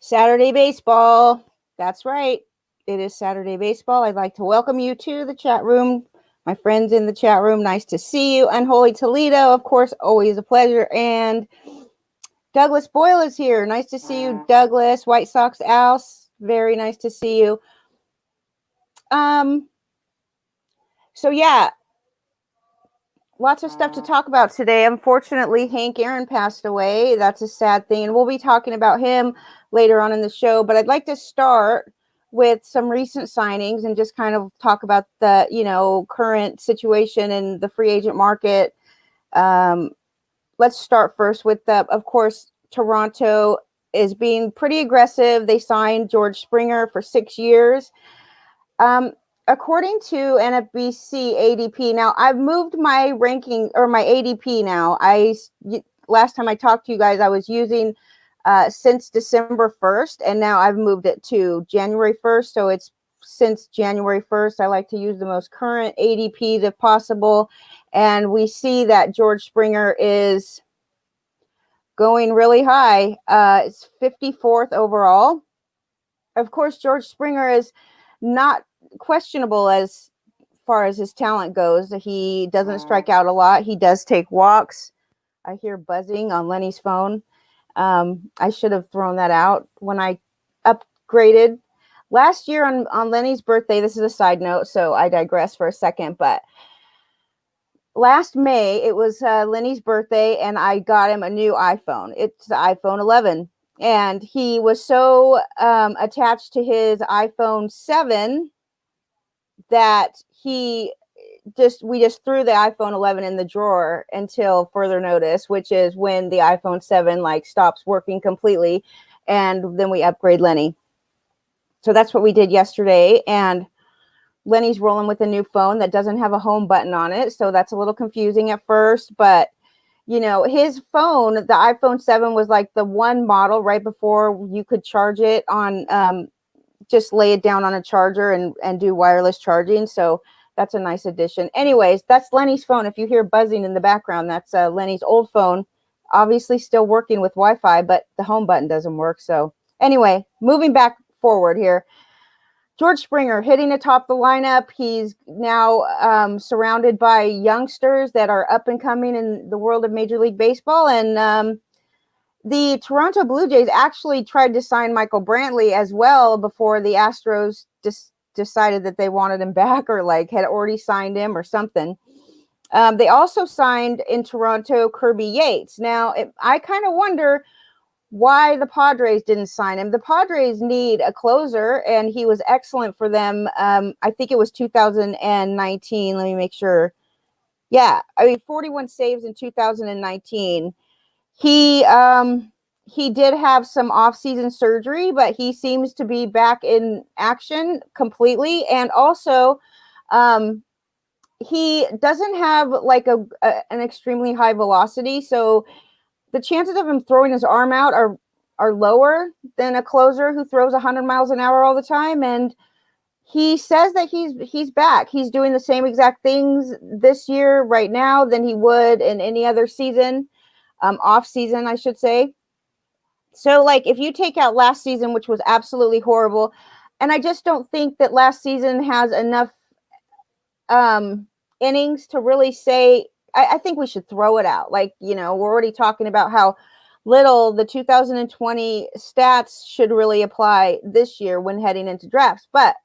Saturday baseball. That's right. It is Saturday baseball. I'd like to welcome you to the chat room. My friends in the chat room, nice to see you. Unholy Toledo, of course, always a pleasure. And Douglas Boyle is here. Nice to see you, Douglas. White Sox Al's, very nice to see you. So yeah, lots of stuff to talk about today. Unfortunately, Hank Aaron passed away. That's a sad thing. And we'll be talking about him later on in the show. But I'd like to start with some recent signings and just kind of talk about the, current situation in the free agent market. Let's start first with of course, Toronto is being pretty aggressive. They signed George Springer for 6 years. According to NFBC ADP, now I've moved my ranking or my ADP now. Last time I talked to you guys, I was using since December 1st, and now I've moved it to January 1st. So it's since January 1st. I like to use the most current ADPs if possible. And we see that George Springer is going really high. It's 54th overall. Of course, George Springer is not questionable as far as his talent goes. He doesn't strike out a lot. He does take walks. I hear buzzing on Lenny's phone. I should have thrown that out when I upgraded last year on Lenny's birthday. This is a side note, so I digress for a second, but last May it was Lenny's birthday and I got him a new iPhone. It's the iPhone 11. And he was so attached to his iPhone 7 that we just threw the iPhone 11 in the drawer until further notice, which is when the iPhone 7 stops working completely, and then we upgrade Lenny. So that's what we did yesterday, and Lenny's rolling with a new phone that doesn't have a home button on it, so that's a little confusing at first, but his phone, the iPhone 7 was the one model right before you could charge it on, just lay it down on a charger and do wireless charging. So that's a nice addition. Anyways, that's Lenny's phone. If you hear buzzing in the background, that's Lenny's old phone, obviously still working with Wi-Fi, but the home button doesn't work. So anyway, moving back forward here. George Springer hitting atop the lineup. He's now surrounded by youngsters that are up and coming in the world of Major League Baseball. And the Toronto Blue Jays actually tried to sign Michael Brantley as well before the Astros decided that they wanted him back or had already signed him or something. They also signed in Toronto Kirby Yates. Now, I kind of wonder why the Padres didn't sign him. The Padres need a closer, and he was excellent for them. I think it was 2019. Let me make sure. Yeah, 41 saves in 2019. He did have some off-season surgery, but he seems to be back in action completely. And also, he doesn't have an extremely high velocity, so the chances of him throwing his arm out are lower than a closer who throws 100 miles an hour all the time. And he says that he's back. He's doing the same exact things this year right now than he would in any other season, off season, I should say. So if you take out last season, which was absolutely horrible, and I just don't think that last season has enough innings to really say, I think we should throw it out. We're already talking about how little the 2020 stats should really apply this year when heading into drafts. But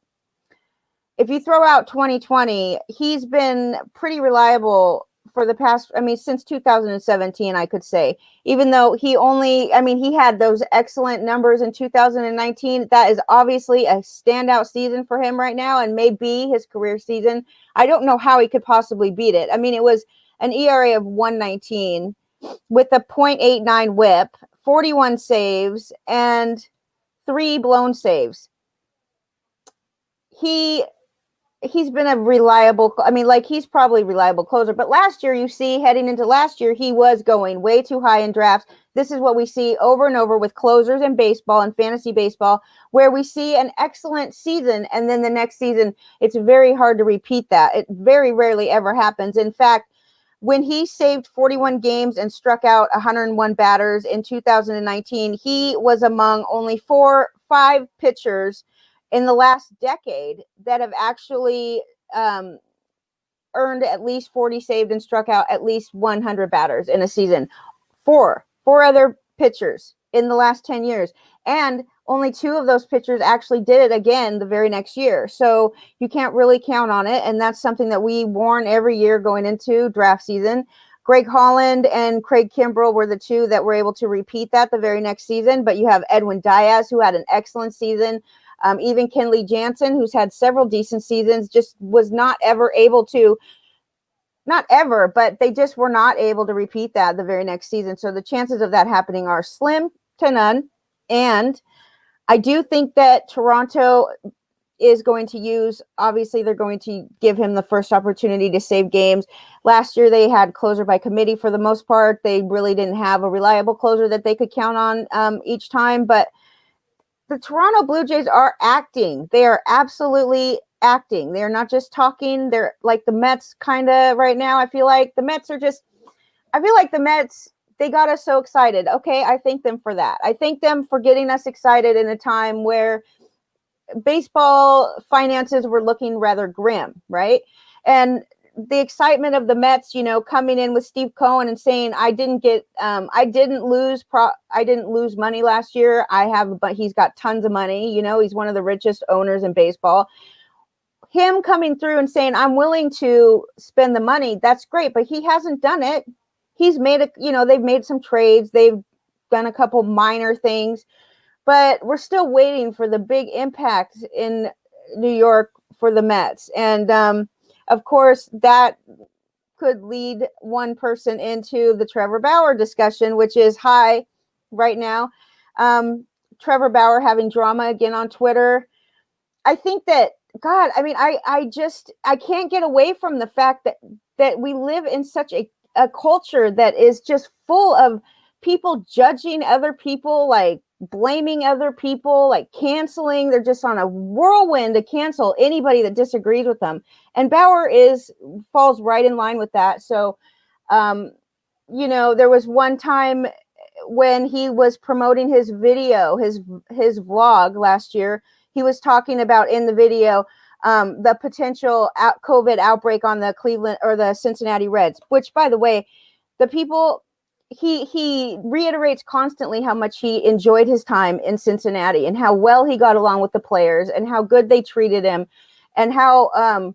if you throw out 2020, he's been pretty reliable for the past, since 2017, I could say, even though he had those excellent numbers in 2019. That is obviously a standout season for him right now and may be his career season. I don't know how he could possibly beat it. It was an ERA of 1.19 with a 0.89 whip, 41 saves, and 3 blown saves. He's been a reliable, he's probably a reliable closer. But last year, heading into last year, he was going way too high in drafts. This is what we see over and over with closers in baseball and fantasy baseball, where we see an excellent season, and then the next season, it's very hard to repeat that. It very rarely ever happens. In fact, when he saved 41 games and struck out 101 batters in 2019, he was among only 5 pitchers in the last decade that have actually earned at least 40 saved and struck out at least 100 batters in a season. Four other pitchers in the last 10 years. And only 2 of those pitchers actually did it again the very next year. So you can't really count on it. And that's something that we warn every year going into draft season. Greg Holland and Craig Kimbrell were the 2 that were able to repeat that the very next season. But you have Edwin Diaz, who had an excellent season. Even Kenley Jansen, who's had several decent seasons, just was not ever able to, not ever, but they just were not able to repeat that the very next season. So the chances of that happening are slim to none. And I do think that Toronto is going to use, obviously they're going to give him the first opportunity to save games. Last year they had closer by committee for the most part. They really didn't have a reliable closer that they could count on each time. But the Toronto Blue Jays are acting. They are absolutely acting. They're not just talking. They're like the Mets kind of right now. I feel like the Mets, they got us so excited. Okay, I thank them for that. I thank them for getting us excited in a time where baseball finances were looking rather grim, right? And the excitement of the Mets, coming in with Steve Cohen and saying, I didn't lose money last year. But he's got tons of money. He's one of the richest owners in baseball. Him coming through and saying, I'm willing to spend the money. That's great. But he hasn't done it. He's made they've made some trades. They've done a couple minor things, but we're still waiting for the big impact in New York for the Mets. And, of course, that could lead one person into the Trevor Bauer discussion, which is high right now. Trevor Bauer having drama again on Twitter. I think that, God, I mean, I can't get away from the fact that we live in such a culture that is just full of people judging other people, like blaming other people, like canceling. They're just on a whirlwind to cancel anybody that disagrees with them. And Bauer falls right in line with that. So, there was one time when he was promoting his video, his vlog last year, he was talking about in the video the potential COVID outbreak on the Cleveland or the Cincinnati Reds, which, by the way, the people, he reiterates constantly how much he enjoyed his time in Cincinnati and how well he got along with the players and how good they treated him and how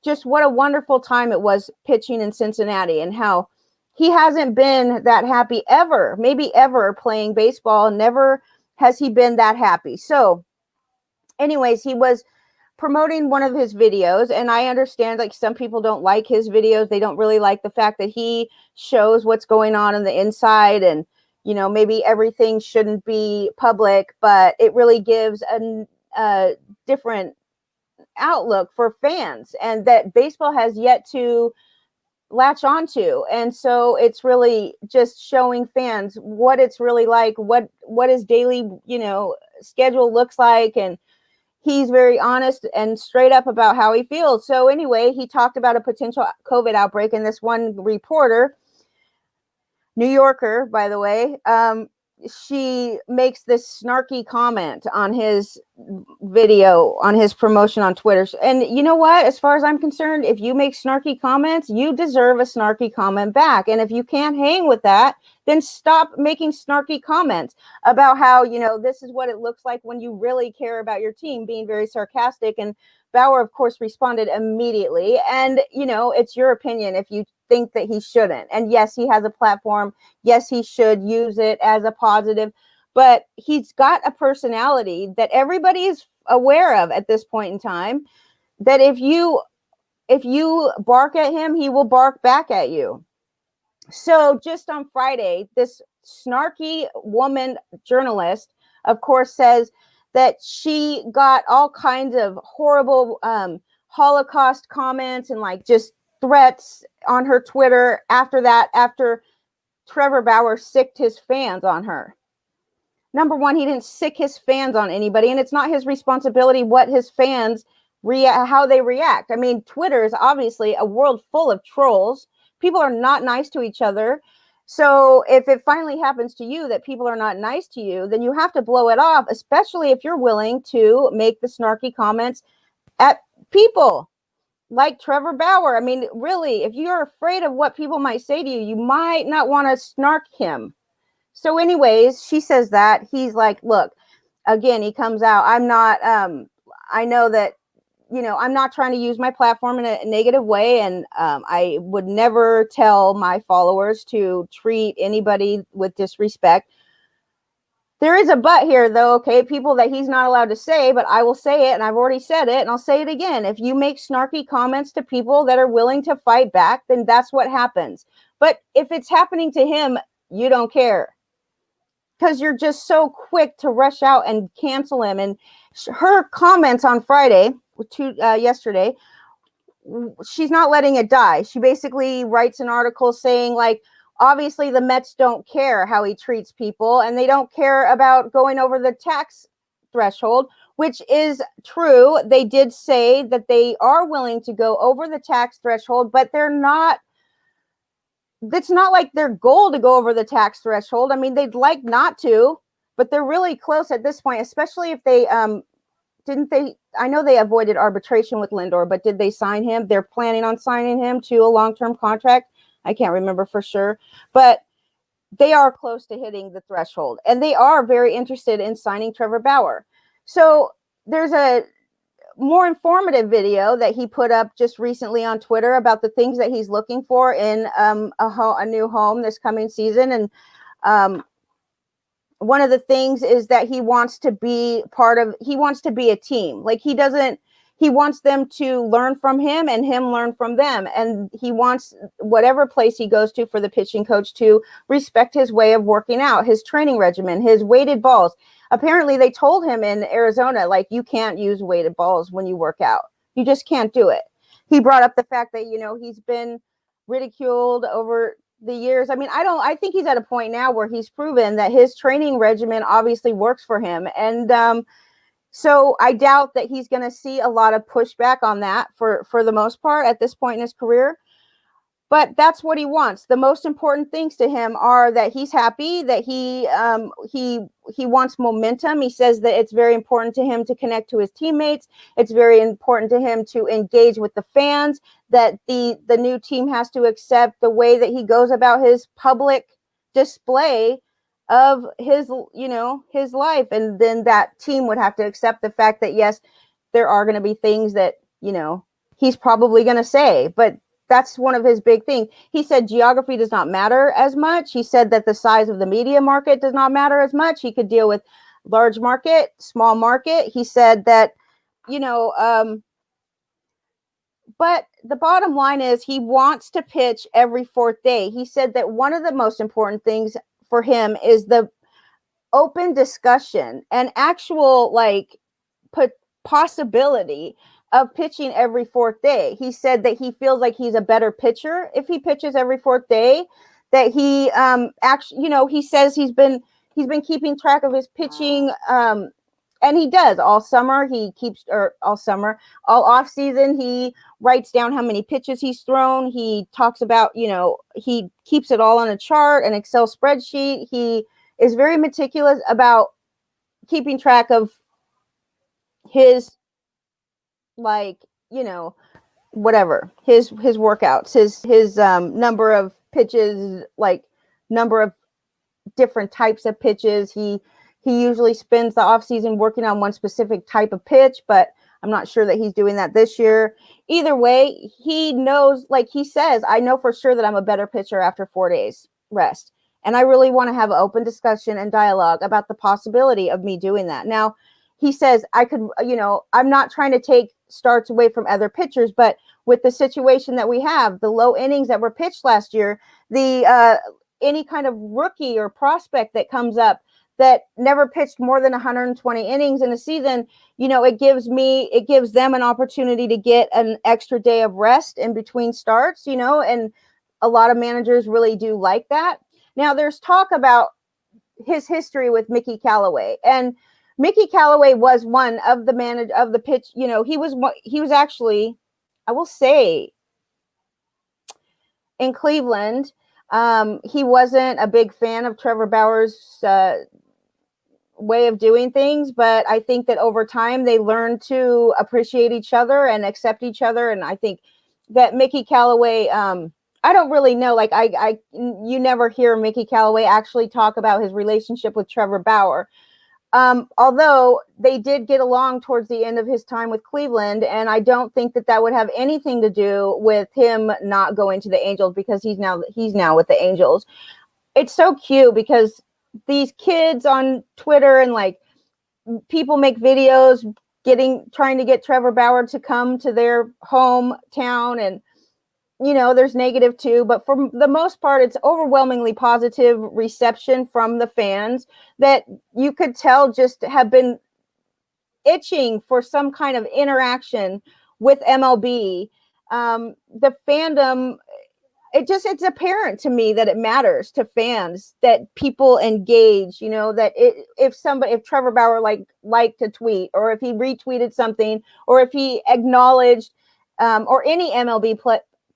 just what a wonderful time it was pitching in Cincinnati, and how he hasn't been that happy ever, maybe ever, playing baseball. Never has he been that happy. So anyways, he was promoting one of his videos, and I understand, like, some people don't like his videos. They don't really like the fact that he shows what's going on the inside, and maybe everything shouldn't be public, but it really gives a different outlook for fans, and that baseball has yet to latch onto. And so it's really just showing fans what it's really like, what his daily schedule looks like, and he's very honest and straight up about how he feels. So anyway, he talked about a potential COVID outbreak, and this one reporter, New Yorker, by the way, she makes this snarky comment on his video, on his promotion on Twitter. And you know what? As far as I'm concerned, if you make snarky comments, you deserve a snarky comment back. And if you can't hang with that, then stop making snarky comments about how, this is what it looks like when you really care about your team, being very sarcastic. And Bauer, of course, responded immediately. And, it's your opinion if you think that he shouldn't. And yes, he has a platform. Yes, he should use it as a positive. But he's got a personality that everybody is aware of at this point in time, that if you bark at him, he will bark back at you. So just on Friday, this snarky woman journalist, of course, says that she got all kinds of horrible Holocaust comments and like just threats on her Twitter after Trevor Bauer sicked his fans on her. Number one, he didn't sick his fans on anybody, and it's not his responsibility what his fans how they react. I mean, Twitter is obviously a world full of trolls. people are not nice to each other. So if it finally happens to you that people are not nice to you, then you have to blow it off, especially if you're willing to make the snarky comments at people like Trevor Bauer. I mean, really, if you're afraid of what people might say to you, you might not want to snark him. So anyways, she says that. He's like, look, again, he comes out. I'm not, I know that, I'm not trying to use my platform in a negative way. And I would never tell my followers to treat anybody with disrespect. There is a but here, though, okay? People that he's not allowed to say, but I will say it, and I've already said it, and I'll say it again. If you make snarky comments to people that are willing to fight back, then that's what happens. But if it's happening to him, you don't care because you're just so quick to rush out and cancel him. And her comments on Friday, yesterday, she's not letting it die. She basically writes an article saying, like, obviously the Mets don't care how he treats people, and they don't care about going over the tax threshold, which is true. They did say that they are willing to go over the tax threshold, but they're not. It's not like their goal to go over the tax threshold. I mean, they'd like not to, but they're really close at this point, especially if they didn't they, I know they avoided arbitration with Lindor, but did they sign him? They're planning on signing him to a long-term contract. I can't remember for sure, but they are close to hitting the threshold, and they are very interested in signing Trevor Bauer. So there's a more informative video that he put up just recently on Twitter about the things that he's looking for in a new home this coming season. And one of the things is that he wants to be a team. Like he wants them to learn from him and him learn from them. And he wants whatever place he goes to for the pitching coach to respect his way of working out, his training regimen, his weighted balls. Apparently they told him in Arizona, like, you can't use weighted balls when you work out. You just can't do it. He brought up the fact that, he's been ridiculed over the years. I mean, I think he's at a point now where he's proven that his training regimen obviously works for him. And so I doubt that he's going to see a lot of pushback on that for the most part at this point in his career. But that's what he wants. The most important things to him are that he's happy, that he wants momentum. He says that it's very important to him to connect to his teammates. It's very important to him to engage with the fans, that the new team has to accept the way that he goes about his public display of his life. And then that team would have to accept the fact that, yes, there are going to be things that, he's probably going to say, but that's one of his big things. He said geography does not matter as much. He said that the size of the media market does not matter as much. He could deal with large market, small market. He said that, but the bottom line is he wants to pitch every fourth day. He said that one of the most important things for him is the open discussion and actual possibility of pitching every fourth day. He said that he feels like he's a better pitcher if he pitches every fourth day, that he he says he's been keeping track of his pitching, and he does all summer. All off season, he writes down how many pitches he's thrown. He talks about, he keeps it all on a chart, an Excel spreadsheet. He is very meticulous about keeping track of his, whatever, his workouts, his number of pitches, number of different types of pitches. He usually spends the off season working on one specific type of pitch, but I'm not sure that he's doing that this year. Either way, he knows, like he says, I know for sure that I'm a better pitcher after 4 days rest. And I really want to have an open discussion and dialogue about the possibility of me doing that. Now, he says I could, I'm not trying to take starts away from other pitchers, but with the situation that we have, the low innings that were pitched last year, the any kind of rookie or prospect that comes up that never pitched more than 120 innings in a season, it gives them an opportunity to get an extra day of rest in between starts, and a lot of managers really do like that. Now, there's talk about his history with Mickey Callaway, and Mickey Callaway was one of the pitch. He was actually, I will say, in Cleveland. He wasn't a big fan of Trevor Bauer's way of doing things, but I think that over time they learned to appreciate each other and accept each other. And I think that Mickey Callaway, I don't really know, like you never hear Mickey Callaway actually talk about his relationship with Trevor Bauer. Although they did get along towards the end of his time with Cleveland, and I don't think that that would have anything to do with him not going to the Angels, because he's now with the Angels. It's so cute because these kids on Twitter and like people make videos trying to get Trevor Bauer to come to their hometown, and there's negative too, but for the most part it's overwhelmingly positive reception from the fans that you could tell just have been itching for some kind of interaction with MLB. The fandom, it's apparent to me that it matters to fans that people engage, that if Trevor Bauer liked a tweet, or if he retweeted something, or if he acknowledged, or any MLB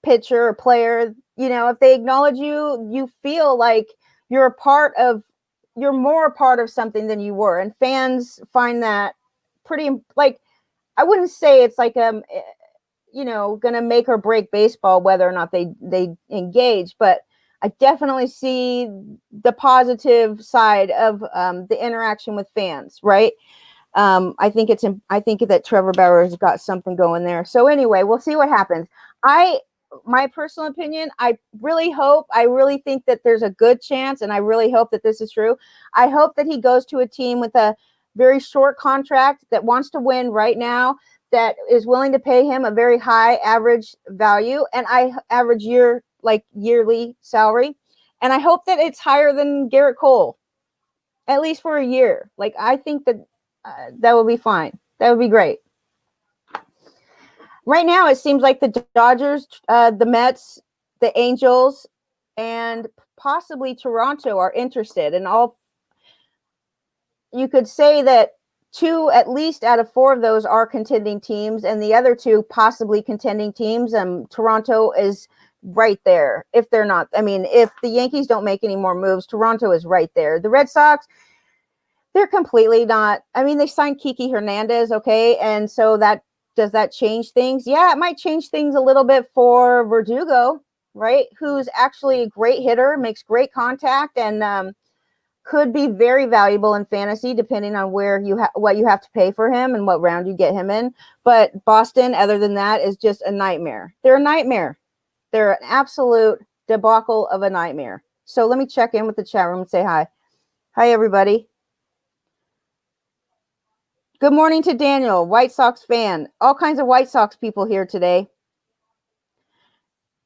pitcher or player, if they acknowledge you, you feel like you're more a part of something than you were. And fans find that pretty, like, I wouldn't say it's like going to make or break baseball whether or not they engage, but I definitely see the positive side of the interaction with fans, right? I think that Trevor Bauer has got something going there. So anyway, we'll see what happens. My personal opinion, I really think that there's a good chance, and I really hope that this is true. I hope that he goes to a team with a very short contract that wants to win right now, that is willing to pay him a very high average value and yearly salary. And I hope that it's higher than Garrett Cole, at least for a year. Like, I think that that would be fine. That would be great. Right now, it seems like the Dodgers, the Mets, the Angels, and possibly Toronto are interested. And you could say that 2 at least out of 4 of those are contending teams, and the other 2 possibly contending teams. Toronto is right there. If they're not, if the Yankees don't make any more moves, Toronto is right there. The Red Sox, they're completely not. They signed Kiki Hernandez, okay, and so does that change things? Yeah, it might change things a little bit for Verdugo, right? Who's actually a great hitter, makes great contact, and could be very valuable in fantasy, depending on what you have to pay for him and what round you get him in. But Boston, other than that, is just a nightmare. They're a nightmare. They're an absolute debacle of a nightmare. So let me check in with the chat room and say hi. Hi, everybody. Good morning to Daniel, White Sox fan. All kinds of White Sox people here today.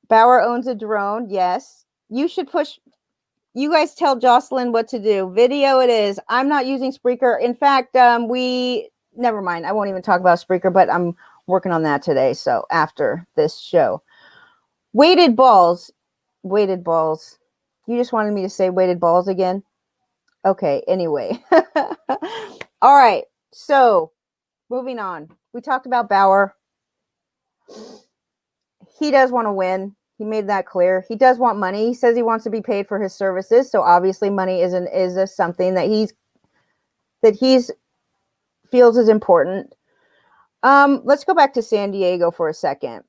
Bauer owns a drone. Yes. You should push. You guys tell Jocelyn what to do. Video it is. I'm not using Spreaker. In fact, never mind. I won't even talk about Spreaker, but I'm working on that today. So after this show. Weighted balls. Weighted balls. You just wanted me to say weighted balls again? Okay, anyway. All right. So, moving on. We talked about Bauer. He does want to win. He made that clear. He does want money. He says he wants to be paid for his services. So obviously, money is something that he's feels is important. Let's go back to San Diego for a second.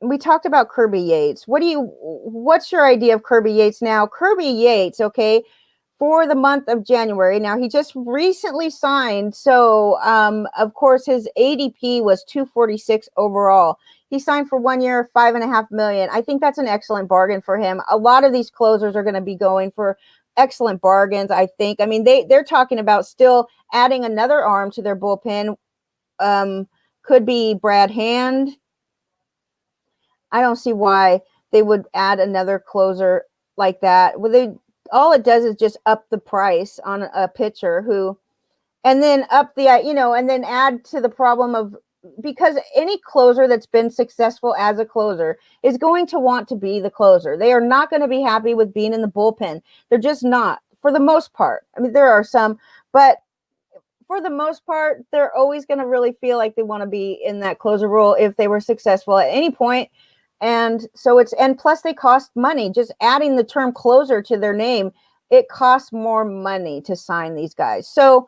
We talked about Kirby Yates. What's your idea of Kirby Yates now? Kirby Yates, okay, for the month of January. Now, he just recently signed, so of course his ADP was 246 overall. He signed for 1 year, $5.5 million. I think that's an excellent bargain for him. A lot of these closers are going to be going for excellent bargains, I think. They're talking about still adding another arm to their bullpen. Could be Brad Hand. I don't see why they would add another closer like that. All it does is just up the price on a pitcher and then and then add to the problem of, because any closer that's been successful as a closer is going to want to be the closer. They are not going to be happy with being in the bullpen. They're just not, for the most part. There are some, but for the most part, they're always going to really feel like they want to be in that closer role if they were successful at any point. And so and plus they cost money. Just adding the term closer to their name, it costs more money to sign these guys. So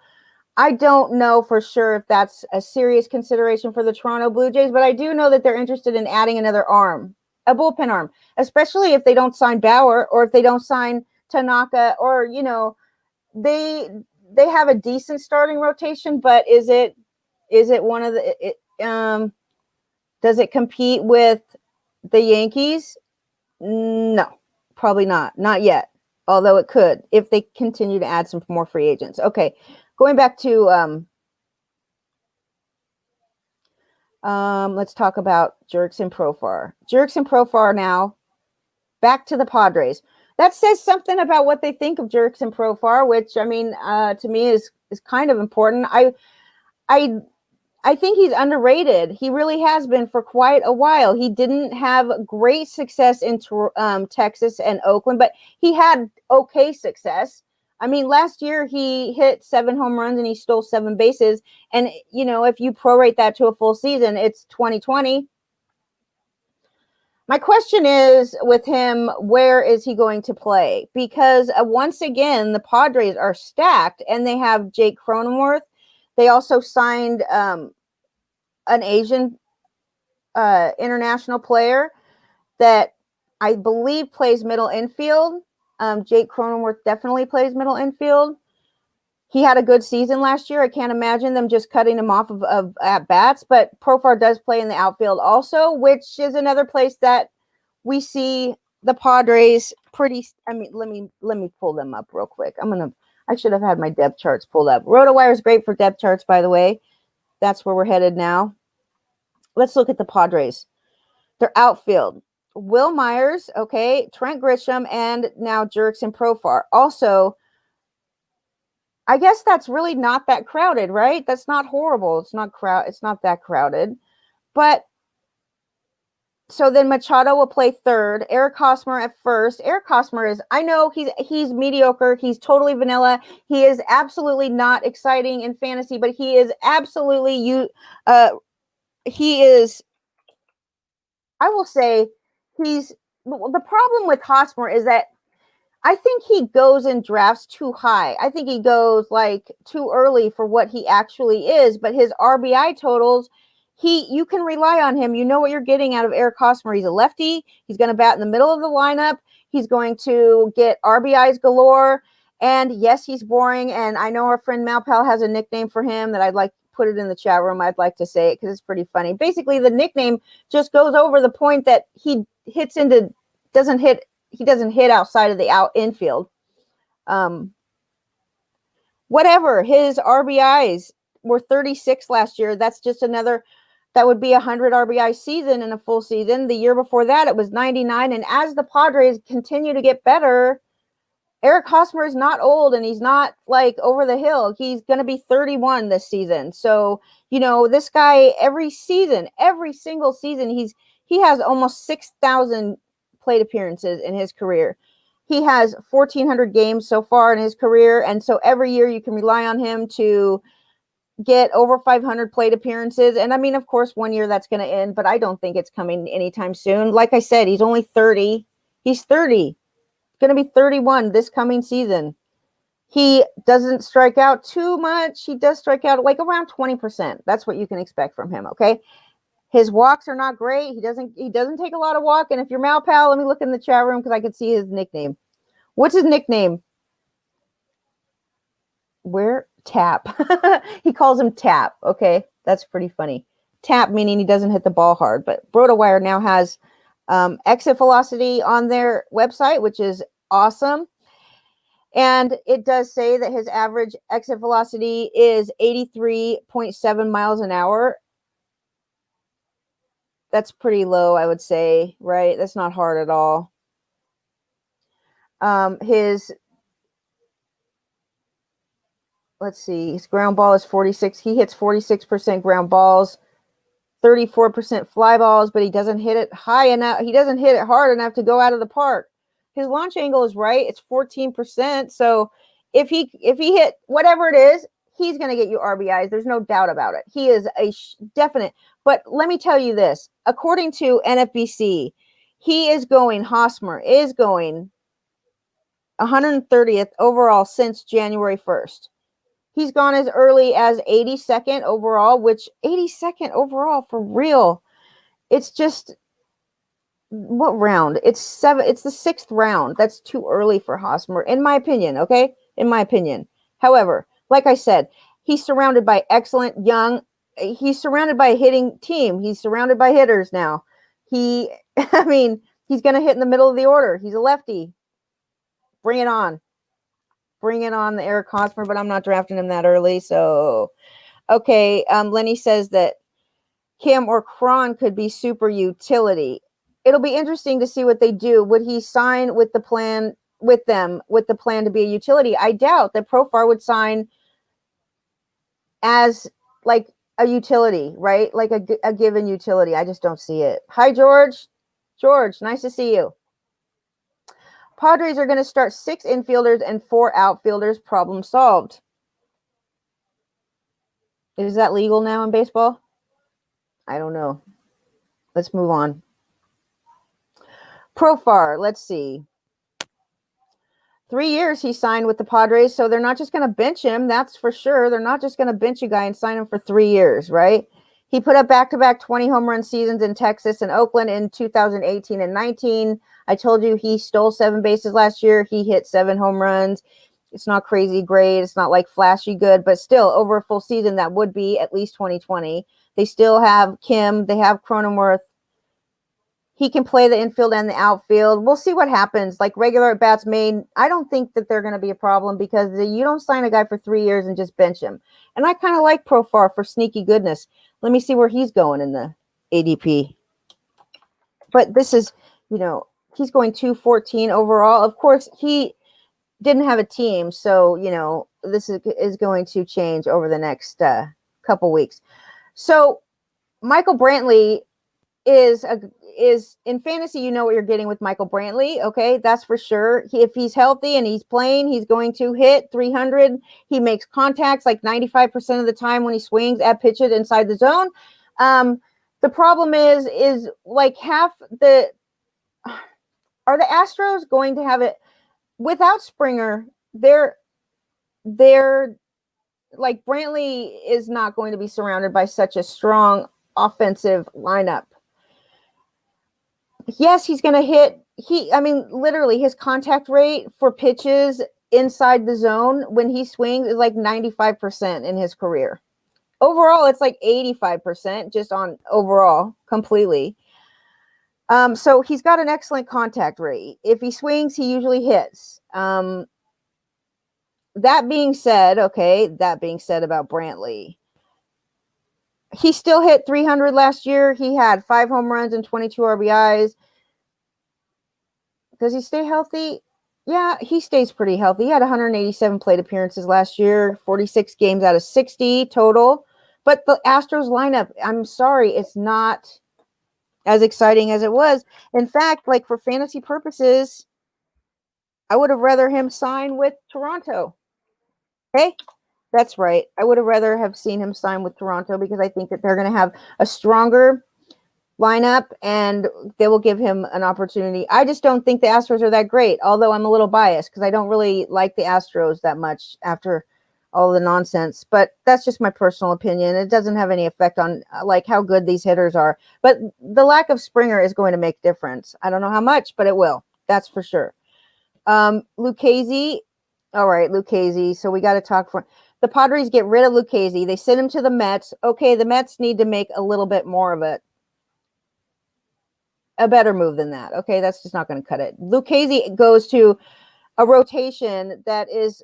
I don't know for sure if that's a serious consideration for the Toronto Blue Jays, but I do know that they're interested in adding another arm, a bullpen arm, especially if they don't sign Bauer or if they don't sign Tanaka, or, they have a decent starting rotation, but is it one of does it compete with the Yankees? No, probably not. Not yet. Although it could if they continue to add some more free agents. Okay, going back to let's talk about Jurickson Profar. Jurickson Profar now back to the Padres. That says something about what they think of Jurickson Profar, which I mean, to me is kind of important. I think he's underrated. He really has been for quite a while. He didn't have great success in Texas and Oakland, but he had okay success. I mean, last year he hit 7 home runs and he stole 7 bases. And, if you prorate that to a full season, it's 2020. My question is with him, where is he going to play? Because once again, the Padres are stacked and they have Jake Cronenworth. They also signed an Asian international player that I believe plays middle infield. Jake Cronenworth definitely plays middle infield. He had a good season last year. I can't imagine them just cutting him off of at bats, but Profar does play in the outfield also, which is another place that we see the Padres pretty. I mean, let me pull them up real quick. I should have had my depth charts pulled up. RotoWire is great for depth charts, by the way. That's where we're headed now. Let's look at the Padres. Their outfield. Will Myers, okay, Trent Grisham, and now Jurickson Profar. Also, I guess that's really not that crowded, right? That's not horrible. It's not that crowded. But so then Machado will play third. Eric Hosmer at first. Eric Hosmer is, I know he's mediocre. He's totally vanilla. He is absolutely not exciting in fantasy, but he is absolutely he is, I will say, the problem with Hosmer is that I think he goes in drafts too high. I think he goes like too early for what he actually is, but his RBI totals, you can rely on him. You know what you're getting out of Eric Hosmer. He's a lefty. He's going to bat in the middle of the lineup. He's going to get RBIs galore. And yes, he's boring. And I know our friend Malpal has a nickname for him that I'd like to put it in the chat room. I'd like to say it because it's pretty funny. Basically, the nickname just goes over the point that he doesn't hit outside of the infield. Whatever. His RBIs were 36 last year. That's just that would be 100 RBI season in a full season. The year before that, it was 99. And as the Padres continue to get better, Eric Hosmer is not old and he's not like over the hill. He's going to be 31 this season. So, this guy every single season, he has almost 6,000 plate appearances in his career. He has 1,400 games so far in his career. And so every year you can rely on him to get over 500 plate appearances. And I mean, of course, one year that's going to end, but I don't think it's coming anytime soon. Like I said, he's only 30. He's 30. Going to be 31 this coming season. He doesn't strike out too much. He does strike out like around 20%. That's what you can expect from him, okay? His walks are not great. He doesn't take a lot of walk. And if you're Malpal, let me look in the chat room because I can see his nickname. What's his nickname? Where? Tap. He calls him Tap. Okay, that's pretty funny. Tap meaning he doesn't hit the ball hard. But RotoWire now has exit velocity on their website, which is awesome. And it does say that his average exit velocity is 83.7 miles an hour. That's pretty low, I would say, right? That's not hard at all. Let's see, his ground ball is 46. He hits 46% ground balls, 34% fly balls, but he doesn't hit it high enough. He doesn't hit it hard enough to go out of the park. His launch angle is right. It's 14%. So if he hit whatever it is, he's going to get you RBIs. There's no doubt about it. He is a definite. But let me tell you this. According to NFBC, Hosmer is going 130th overall since January 1st. He's gone as early as 82nd overall, which 82nd overall for real. It's just, what round? It's the 6th round. That's too early for Hosmer, in my opinion, okay? In my opinion. However, like I said, he's surrounded by excellent young, he's surrounded by a hitting team. He's surrounded by hitters now. He's going to hit in the middle of the order. He's a lefty. Bring it on. Bring it on, the Eric Hosmer, but I'm not drafting him that early. So, okay. Lenny says that Kim or Cron could be super utility. It'll be interesting to see what they do. Would he sign with the plan with the plan to be a utility? I doubt that Profar would sign as like a utility, right? Like a given utility. I just don't see it. Hi, George. George, nice to see you. Padres are going to start 6 infielders and 4 outfielders. Problem solved. Is that legal now in baseball? I don't know. Let's move on. Profar, let's see. 3 years he signed with the Padres, so they're not just going to bench him. That's for sure. They're not just going to bench a guy and sign him for 3 years, right? He put up back-to-back 20 home run seasons in Texas and Oakland in 2018 and 19. I told you he stole 7 bases last year. He hit 7 home runs. It's not crazy great. It's not like flashy good, but still over a full season, that would be at least 2020. They still have Kim. They have Cronenworth. He can play the infield and the outfield. We'll see what happens. Like regular at-bats I don't think that they're going to be a problem because you don't sign a guy for 3 years and just bench him. And I kind of like Profar for sneaky goodness. Let me see where he's going in the ADP. But this is, he's going 214 overall. Of course, he didn't have a team, so, this is going to change over the next couple weeks. So Michael Brantley is in fantasy, you know what you're getting with Michael Brantley. Okay, that's for sure. If he's healthy and he's playing, he's going to hit 300. He makes contacts like 95% of the time when he swings at pitches inside the zone. The problem is like are the Astros going to have it without Springer? They're like Brantley is not going to be surrounded by such a strong offensive lineup. Yes, he's going to hit. Literally his contact rate for pitches inside the zone when he swings is like 95% in his career. Overall, it's like 85% just on overall completely. So he's got an excellent contact rate. If he swings, he usually hits. That being said about Brantley, he still hit 300 last year. He had 5 home runs and 22 RBIs. Does he stay healthy? Yeah, he stays pretty healthy. He had 187 plate appearances last year, 46 games out of 60 total. But the Astros lineup, I'm sorry, it's not as exciting as it was. In fact, like for fantasy purposes, I would have rather him sign with Toronto. Okay? That's right. I would have rather have seen him sign with Toronto because I think that they're going to have a stronger lineup and they will give him an opportunity. I just don't think the Astros are that great, although I'm a little biased because I don't really like the Astros that much after all the nonsense. But that's just my personal opinion. It doesn't have any effect on like how good these hitters are. But the lack of Springer is going to make difference. I don't know how much, but it will. That's for sure. Lucchesi. All right, Lucchesi. So we got to talk for the Padres get rid of Lucchesi. They send him to the Mets. Okay, the Mets need to make a little bit more of it. A better move than that. Okay, that's just not going to cut it. Lucchesi goes to a rotation that is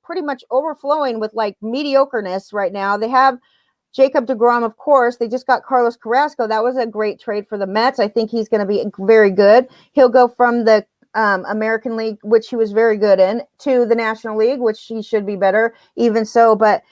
pretty much overflowing with like mediocreness right now. They have Jacob deGrom, of course. They just got Carlos Carrasco. That was a great trade for the Mets. I think he's going to be very good. He'll go from the American League, which he was very good in, to the National League, which he should be better, even so. But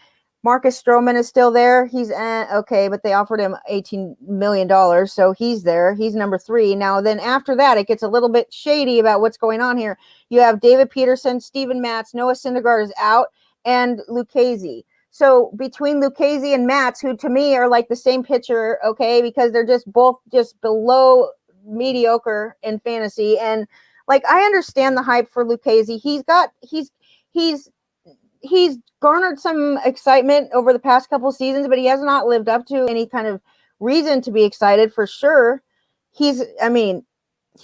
Marcus Stroman is still there. He's okay, but they offered him $18 million, so he's there. He's number 3. Now, then after that, it gets a little bit shady about what's going on here. You have David Peterson, Steven Matz, Noah Syndergaard is out, and Lucchesi. So between Lucchesi and Matz, who to me are like the same pitcher, okay, because they're just both just below mediocre in fantasy. And like, I understand the hype for Lucchese. He's garnered some excitement over the past couple seasons, but he has not lived up to any kind of reason to be excited for sure. He's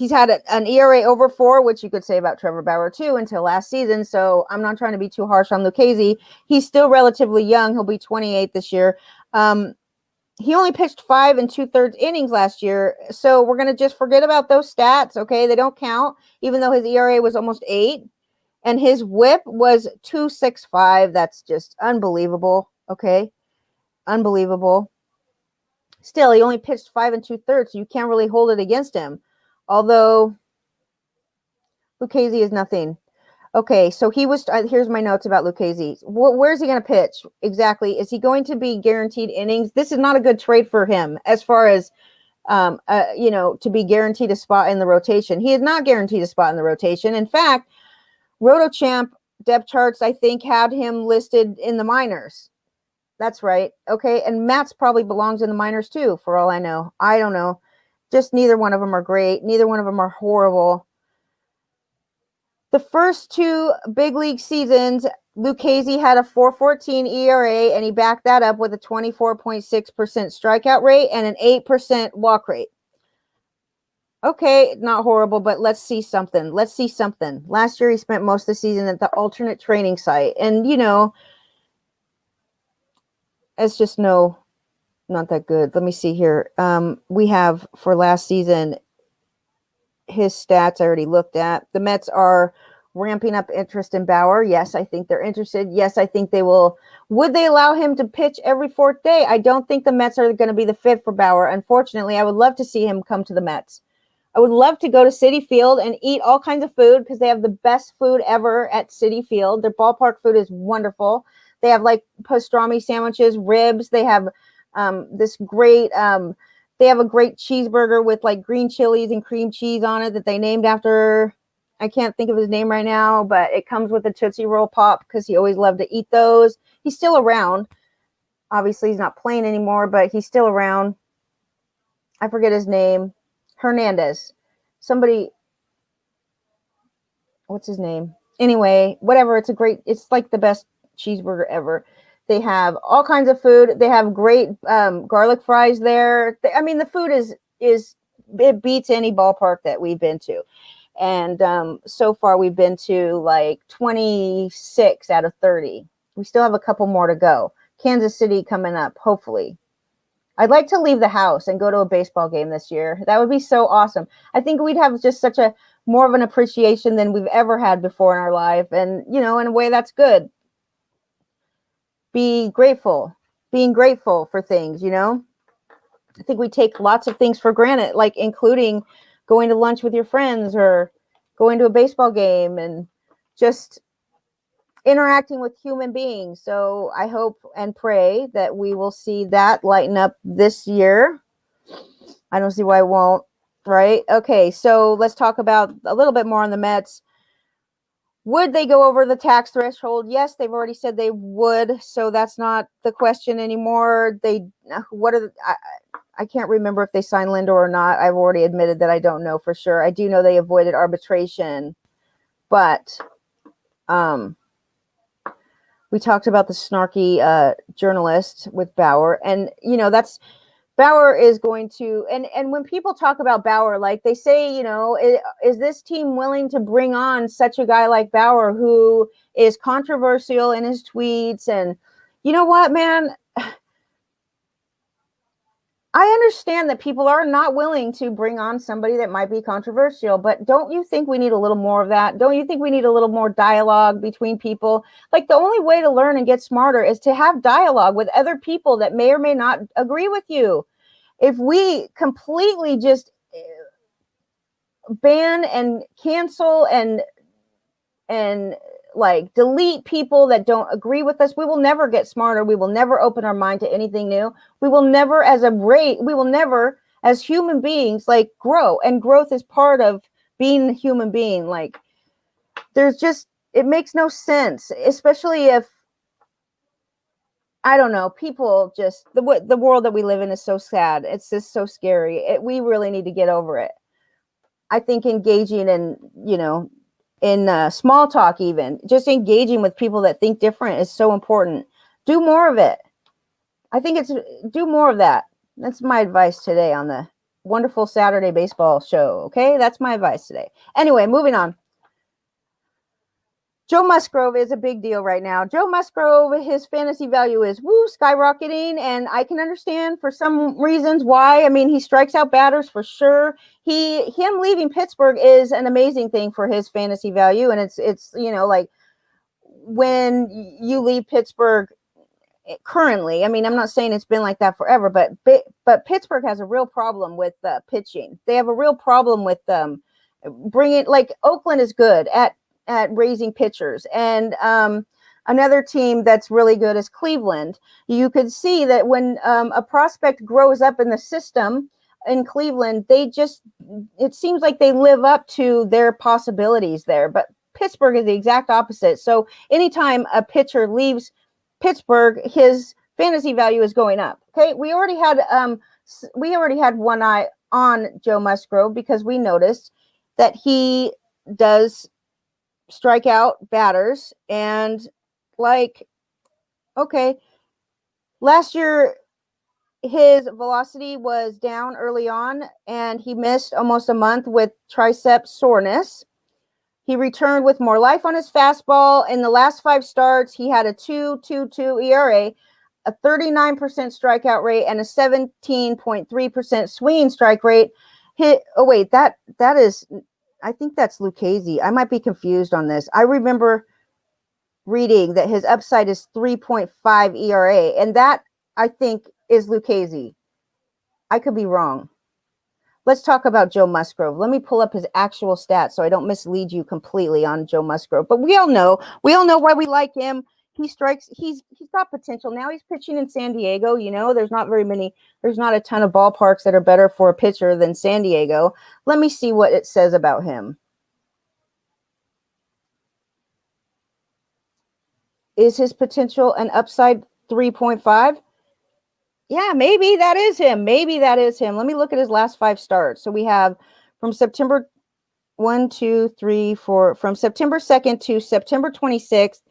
had an ERA over 4, which you could say about Trevor Bauer too, until last season. So I'm not trying to be too harsh on Lucchese. He's still relatively young. He'll be 28 this year. He only pitched 5 2/3 innings last year. So we're going to just forget about those stats. Okay. They don't count, even though his ERA was almost 8 and his whip was 2.65. That's just unbelievable. Okay. Unbelievable. Still, he only pitched 5 2/3, so you can't really hold it against him. Although Lucchese is nothing. Okay, so he was. Here's my notes about Lucchese. Where's he going to pitch exactly? Is he going to be guaranteed innings? This is not a good trade for him as far as to be guaranteed a spot in the rotation. He is not guaranteed a spot in the rotation. In fact, RotoChamp depth charts, I think, had him listed in the minors. That's right. Okay, and Matt's probably belongs in the minors too, for all I know. I don't know. Just neither one of them are great. Neither one of them are horrible. The first 2 big league seasons, Lucchese had a 4.14 ERA, and he backed that up with a 24.6% strikeout rate and an 8% walk rate. Okay, not horrible, but let's see something. Last year, he spent most of the season at the alternate training site, and it's just not that good. Let me see here. We have for last season, his stats I already looked at. The Mets are ramping up interest in Bauer. Yes, I think they're interested. Yes, I think they will. Would they allow him to pitch every 4th day? I don't think the Mets are going to be the fit for Bauer. Unfortunately, I would love to see him come to the Mets. I would love to go to Citi Field and eat all kinds of food because they have the best food ever at Citi Field. Their ballpark food is wonderful. They have like pastrami sandwiches, ribs. They have this great they have a great cheeseburger with like green chilies and cream cheese on it that they named after, I can't think of his name right now, but it comes with a Tootsie Roll Pop because he always loved to eat those. He's still around. Obviously, he's not playing anymore, but he's still around. I forget his name. Hernandez. Somebody, what's his name? Anyway, whatever. It's like the best cheeseburger ever. They have all kinds of food. They have great garlic fries there. The food it beats any ballpark that we've been to. And so far we've been to like 26 out of 30. We still have a couple more to go. Kansas City coming up, hopefully. I'd like to leave the house and go to a baseball game this year. That would be so awesome. I think we'd have just such a more of an appreciation than we've ever had before in our life. And, in a way that's good. Being grateful for things, I think we take lots of things for granted, like including going to lunch with your friends or going to a baseball game and just interacting with human beings. So I hope and pray that we will see that lighten up this year. I don't see why it won't, right? Okay, so let's talk about a little bit more on the Mets. Would they go over the tax threshold? Yes, they've already said they would, so that's not the question anymore. I can't remember if they signed Lindor or not. I've already admitted that I don't know for sure. I do know they avoided arbitration, but we talked about the snarky journalist with Bauer, and that's Bauer is going to, and when people talk about Bauer, like they say, is this team willing to bring on such a guy like Bauer who is controversial in his tweets? And you know what, man? I understand that people are not willing to bring on somebody that might be controversial, but don't you think we need a little more of that? Don't you think we need a little more dialogue between people? Like the only way to learn and get smarter is to have dialogue with other people that may or may not agree with you. If we completely just ban and cancel and like delete people that don't agree with us, we will never get smarter. We will never open our mind to anything new. We will never as human beings like grow, and growth is part of being a human being. Like it makes no sense, especially if, I don't know, people just, the world that we live in is so sad. It's just so scary. We really need to get over it. I think engaging in, in small talk, even just engaging with people that think different is so important. Do more of it. I think do more of that. That's my advice today on the wonderful Saturday baseball show. Okay, that's my advice today. Anyway, moving on. Joe Musgrove is a big deal right now. Joe Musgrove, his fantasy value is skyrocketing, and I can understand for some reasons why. I mean, he strikes out batters for sure. Him leaving Pittsburgh is an amazing thing for his fantasy value, and it's like when you leave Pittsburgh currently. I mean, I'm not saying it's been like that forever, but Pittsburgh has a real problem with pitching. They have a real problem with bringing, like, Oakland is good at raising pitchers, and another team that's really good is Cleveland. You could see that when a prospect grows up in the system in Cleveland, it seems like they live up to their possibilities there. But Pittsburgh is the exact opposite. So anytime a pitcher leaves Pittsburgh, his fantasy value is going up. Okay, we already had one eye on Joe Musgrove because we noticed that he does strike out batters, and okay, last year his velocity was down early on, and he missed almost a month with tricep soreness. He returned with more life on his fastball. In the last 5 starts, he had a 2.22 ERA, a 39% strikeout rate, and a 17.3% swinging strike rate. That is, I think that's Lucchesi. I might be confused on this. I remember reading that his upside is 3.5 ERA, and that, I think, is Lucchesi. I could be wrong. Let's talk about Joe Musgrove. Let me pull up his actual stats so I don't mislead you completely on Joe Musgrove. But we all know why we like him. He's got potential. Now he's pitching in San Diego. There's not a ton of ballparks that are better for a pitcher than San Diego. Let me see what it says about him. Is his potential an upside 3.5? Yeah, maybe that is him. Let me look at his last 5 starts. So we have from September 1, 2, 3, 4, from September 2nd to September 26th,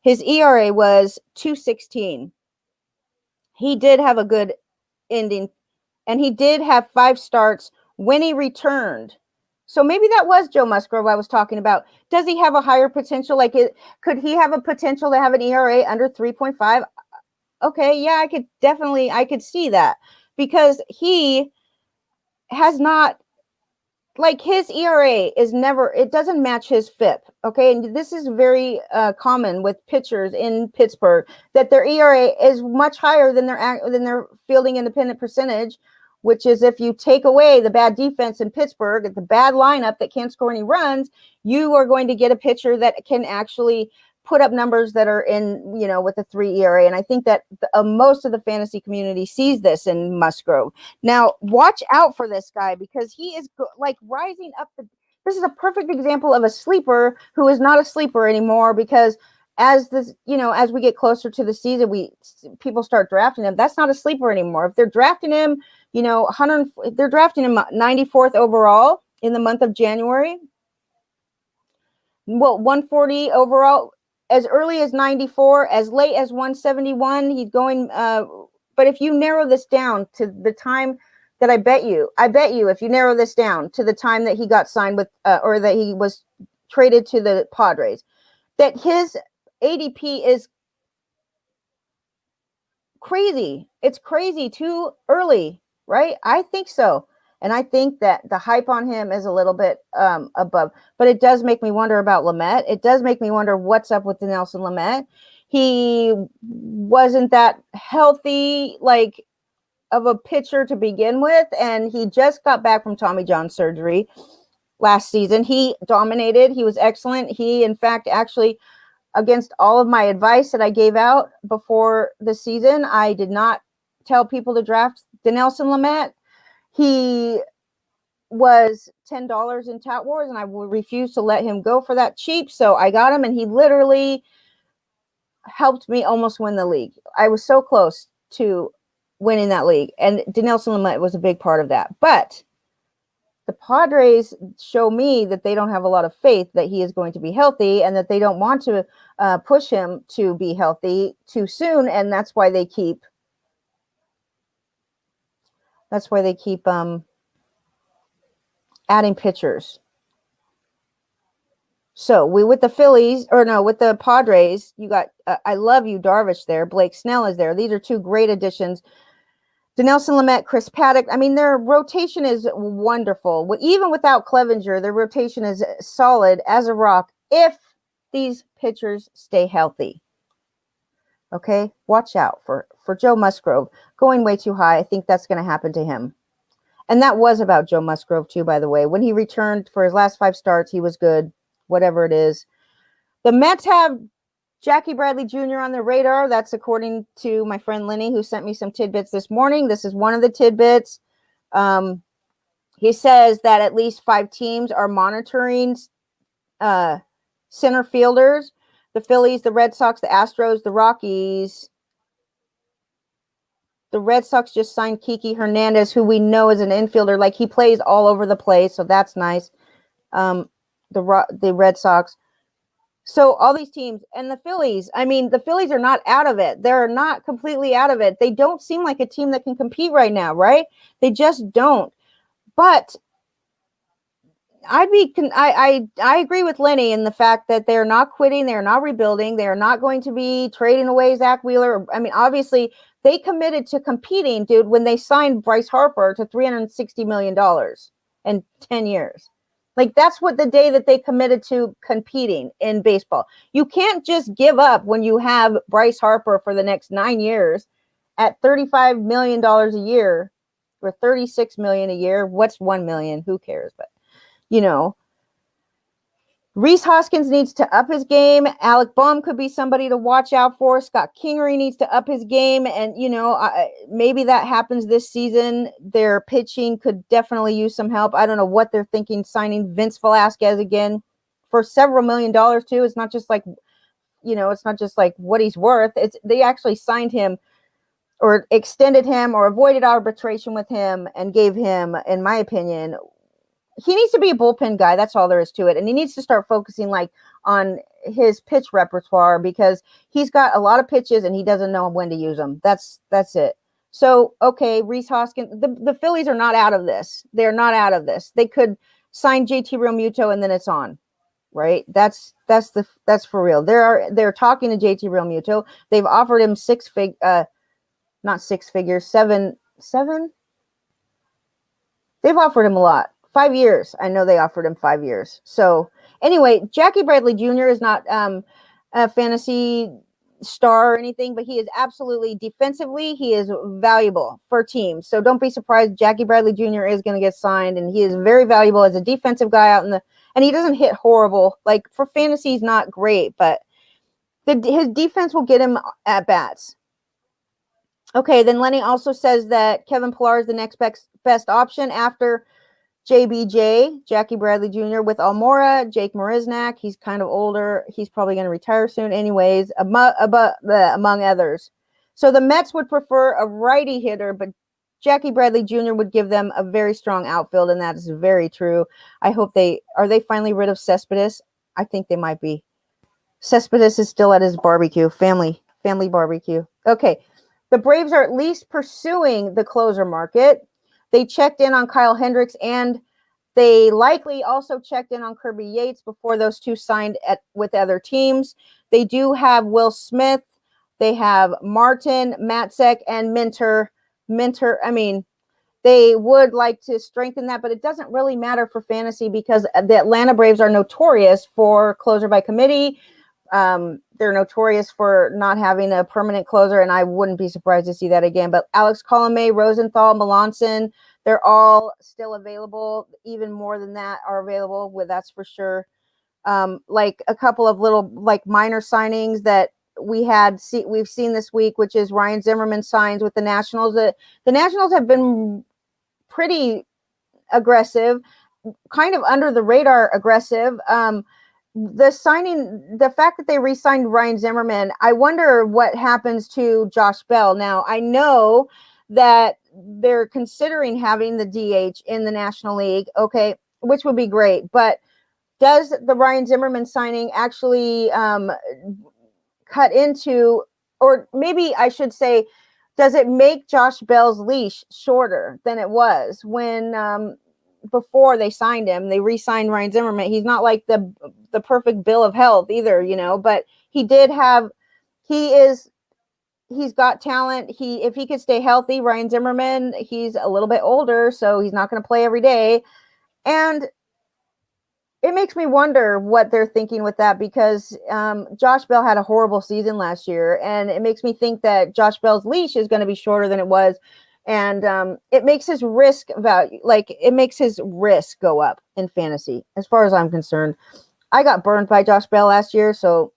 his ERA was 2.16. He did have a good ending, and he did have 5 starts when he returned. So maybe that was Joe Musgrove I was talking about. Does he have a higher potential? Could he have a potential to have an ERA under 3.5? Okay, yeah, I could see that, because he has not, his ERA it doesn't match his FIP. Okay, and this is very common with pitchers in Pittsburgh, that their ERA is much higher than their fielding independent percentage, which is, if you take away the bad defense in Pittsburgh, the bad lineup that can't score any runs, you are going to get a pitcher that can actually put up numbers that are in, with a 3 ERA. And I think that most of the fantasy community sees this in Musgrove. Now, watch out for this guy, because he is rising up. This is a perfect example of a sleeper who is not a sleeper anymore, because as we get closer to the season, people start drafting him. That's not a sleeper anymore. If they're drafting him, they're drafting him 94th overall in the month of January. Well, 140 overall, as early as 94, as late as 171. He's going, but if you narrow this down to the time that I bet you if you narrow this down to the time that he got signed with, or that he was traded to the Padres, that his ADP is crazy. It's crazy, too early, right? I think so. And I think that the hype on him is a little bit above. But it does make me wonder about Lamet. It does make me wonder what's up with Dinelson Lamet. He wasn't that healthy, of a pitcher to begin with. And he just got back from Tommy John surgery last season. He dominated. He was excellent. He, in fact, actually, against all of my advice that I gave out before the season, I did not tell people to draft Dinelson Lamet. He was $10 in Tout Wars, and I refused to let him go for that cheap. So I got him, and he literally helped me almost win the league. I was so close to winning that league, and Dinelson Lamet was a big part of that. But The Padres show me that they don't have a lot of faith that he is going to be healthy, and that they don't want to push him to be healthy too soon, and that's why they keep adding pitchers. So with the Phillies, or no, with the Padres, you got I love you, Darvish there. Blake Snell is there. These are two great additions. Dinelson Lamet, Chris Paddock. I mean, their rotation is wonderful. Even without Clevenger, their rotation is solid as a rock if these pitchers stay healthy. Okay, watch out for Joe Musgrove going way too high. I think that's going to happen to him. And that was about Joe Musgrove too, by the way. When he returned for his last 5 starts, he was good, whatever it is. The Mets have Jackie Bradley Jr. on their radar. That's according to my friend Lenny, who sent me some tidbits this morning. This is one of the tidbits. He says that at least 5 teams are monitoring center fielders. The Phillies, the Red Sox, the Astros, the Rockies. The Red Sox just signed Kiki Hernandez, who we know is an infielder. Like, he plays all over the place, so that's nice. The Red Sox. So all these teams, and the Phillies, I mean, the Phillies are not out of it. They're not completely out of it. They don't seem like a team that can compete right now, right? They just don't. But I agree with Lenny in the fact that they're not quitting. They're not rebuilding. They're not going to be trading away Zach Wheeler. I mean, obviously, they committed to competing, dude, when they signed Bryce Harper to $360 million in 10 years. Like, that's what the day that they committed to competing in baseball. You can't just give up when you have Bryce Harper for the next 9 years at $35 million a year or $36 million a year. What's $1 million? Who cares? But, you know, Rhys Hoskins needs to up his game. Alec Bohm could be somebody to watch out for. Scott Kingery needs to up his game. And, you know, maybe that happens this season. Their pitching could definitely use some help. I don't know what they're thinking, signing Vince Velasquez again for several $1 million too. It's not just like, you know, it's not just like what he's worth. They actually signed him or extended him or avoided arbitration with him and gave him, in my opinion, he needs to be a bullpen guy. That's all there is to it. And he needs to start focusing like on his pitch repertoire, because he's got a lot of pitches and he doesn't know when to use them. That's it. So, okay, Rhys Hoskins, the Phillies are not out of this. They're not out of this. They could sign JT Realmuto and then it's on, right? That's for real. They're talking to JT Realmuto. They've offered him not 6 figures, seven. They've offered him a lot. 5 years. I know they offered him 5 years. So anyway, Jackie Bradley Jr. is not a fantasy star or anything, but he is absolutely defensively, he is valuable for teams. So don't be surprised. Jackie Bradley Jr. is going to get signed, and he is very valuable as a defensive guy out in the, and he doesn't hit horrible. Like, for fantasy, he's not great, but his defense will get him at bats. Okay, then Lenny also says that Kevin Pillar is the next best option after JBJ, Jackie Bradley Jr. with Almora, Jake Marisnak. He's kind of older. He's probably going to retire soon anyways, among others. So the Mets would prefer a righty hitter, but Jackie Bradley Jr. would give them a very strong outfield, and that is very true. I hope they finally rid of Cespedes? I think they might be. Cespedes is still at his barbecue, family barbecue. Okay, the Braves are at least pursuing the closer market. They checked in on Kyle Hendricks, and they likely also checked in on Kirby Yates before those two signed with other teams. They do have Will Smith. They have Martin, Matzek, and Minter. I mean, they would like to strengthen that, but it doesn't really matter for fantasy because the Atlanta Braves are notorious for closer by committee. They're notorious for not having a permanent closer, and I wouldn't be surprised to see that again. But Alex Colomé, Rosenthal, Melanson, they're all still available. Even more than that are available, that's for sure. Like a couple of little like minor signings that we've seen this week, which is Ryan Zimmerman signs with the Nationals. The Nationals have been pretty aggressive, kind of under the radar aggressive. The fact that they re-signed Ryan Zimmerman, I wonder what happens to Josh Bell. Now, I know that they're considering having the DH in the National League. Okay, which would be great. But does the Ryan Zimmerman signing actually cut into, or maybe I should say, does it make Josh Bell's leash shorter than it was when before they signed him? They re-signed Ryan Zimmerman. He's not like the perfect bill of health either, but he did have, he's got talent. If he could stay healthy, Ryan Zimmerman, he's a little bit older, so he's not going to play every day. And it makes me wonder what they're thinking with that, because Josh Bell had a horrible season last year, and it makes me think that Josh Bell's leash is going to be shorter than it was, and it makes his risk value, it makes his risk go up in fantasy, as far as I'm concerned. I got burned by Josh Bell last year, so.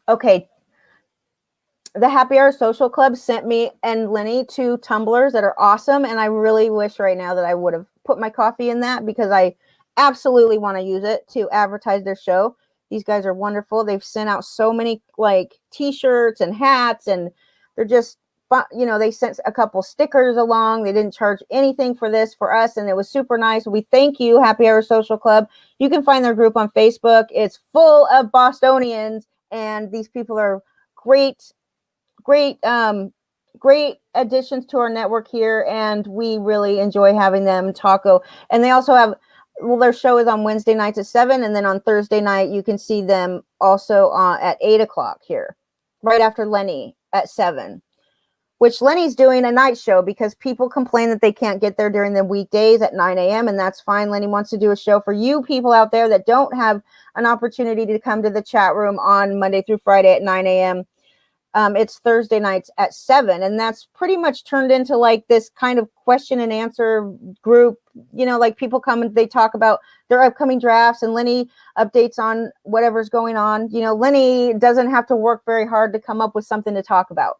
Okay. The Happy Hour Social Club sent me and Lenny 2 tumblers that are awesome, and I really wish right now that I would have put my coffee in that, because I absolutely want to use it to advertise their show. These guys are wonderful. They've sent out so many t-shirts and hats, and they're just, they sent a couple stickers along. They didn't charge anything for this for us, and it was super nice. We thank you, Happy Hour Social Club. You can find their group on Facebook. It's full of Bostonians, and these people are great additions to our network here, and we really enjoy having them. And they also have, their show is on Wednesday nights at 7, and then on Thursday night you can see them also at 8 o'clock here, right after Lenny at 7, which Lenny's doing a night show because people complain that they can't get there during the weekdays at 9 a.m. and that's fine. Lenny wants to do a show for you people out there that don't have an opportunity to come to the chat room on Monday through Friday at 9 a.m. It's Thursday nights at 7, and that's pretty much turned into this kind of question and answer group. People come and they talk about their upcoming drafts, and Lenny updates on whatever's going on. Lenny doesn't have to work very hard to come up with something to talk about,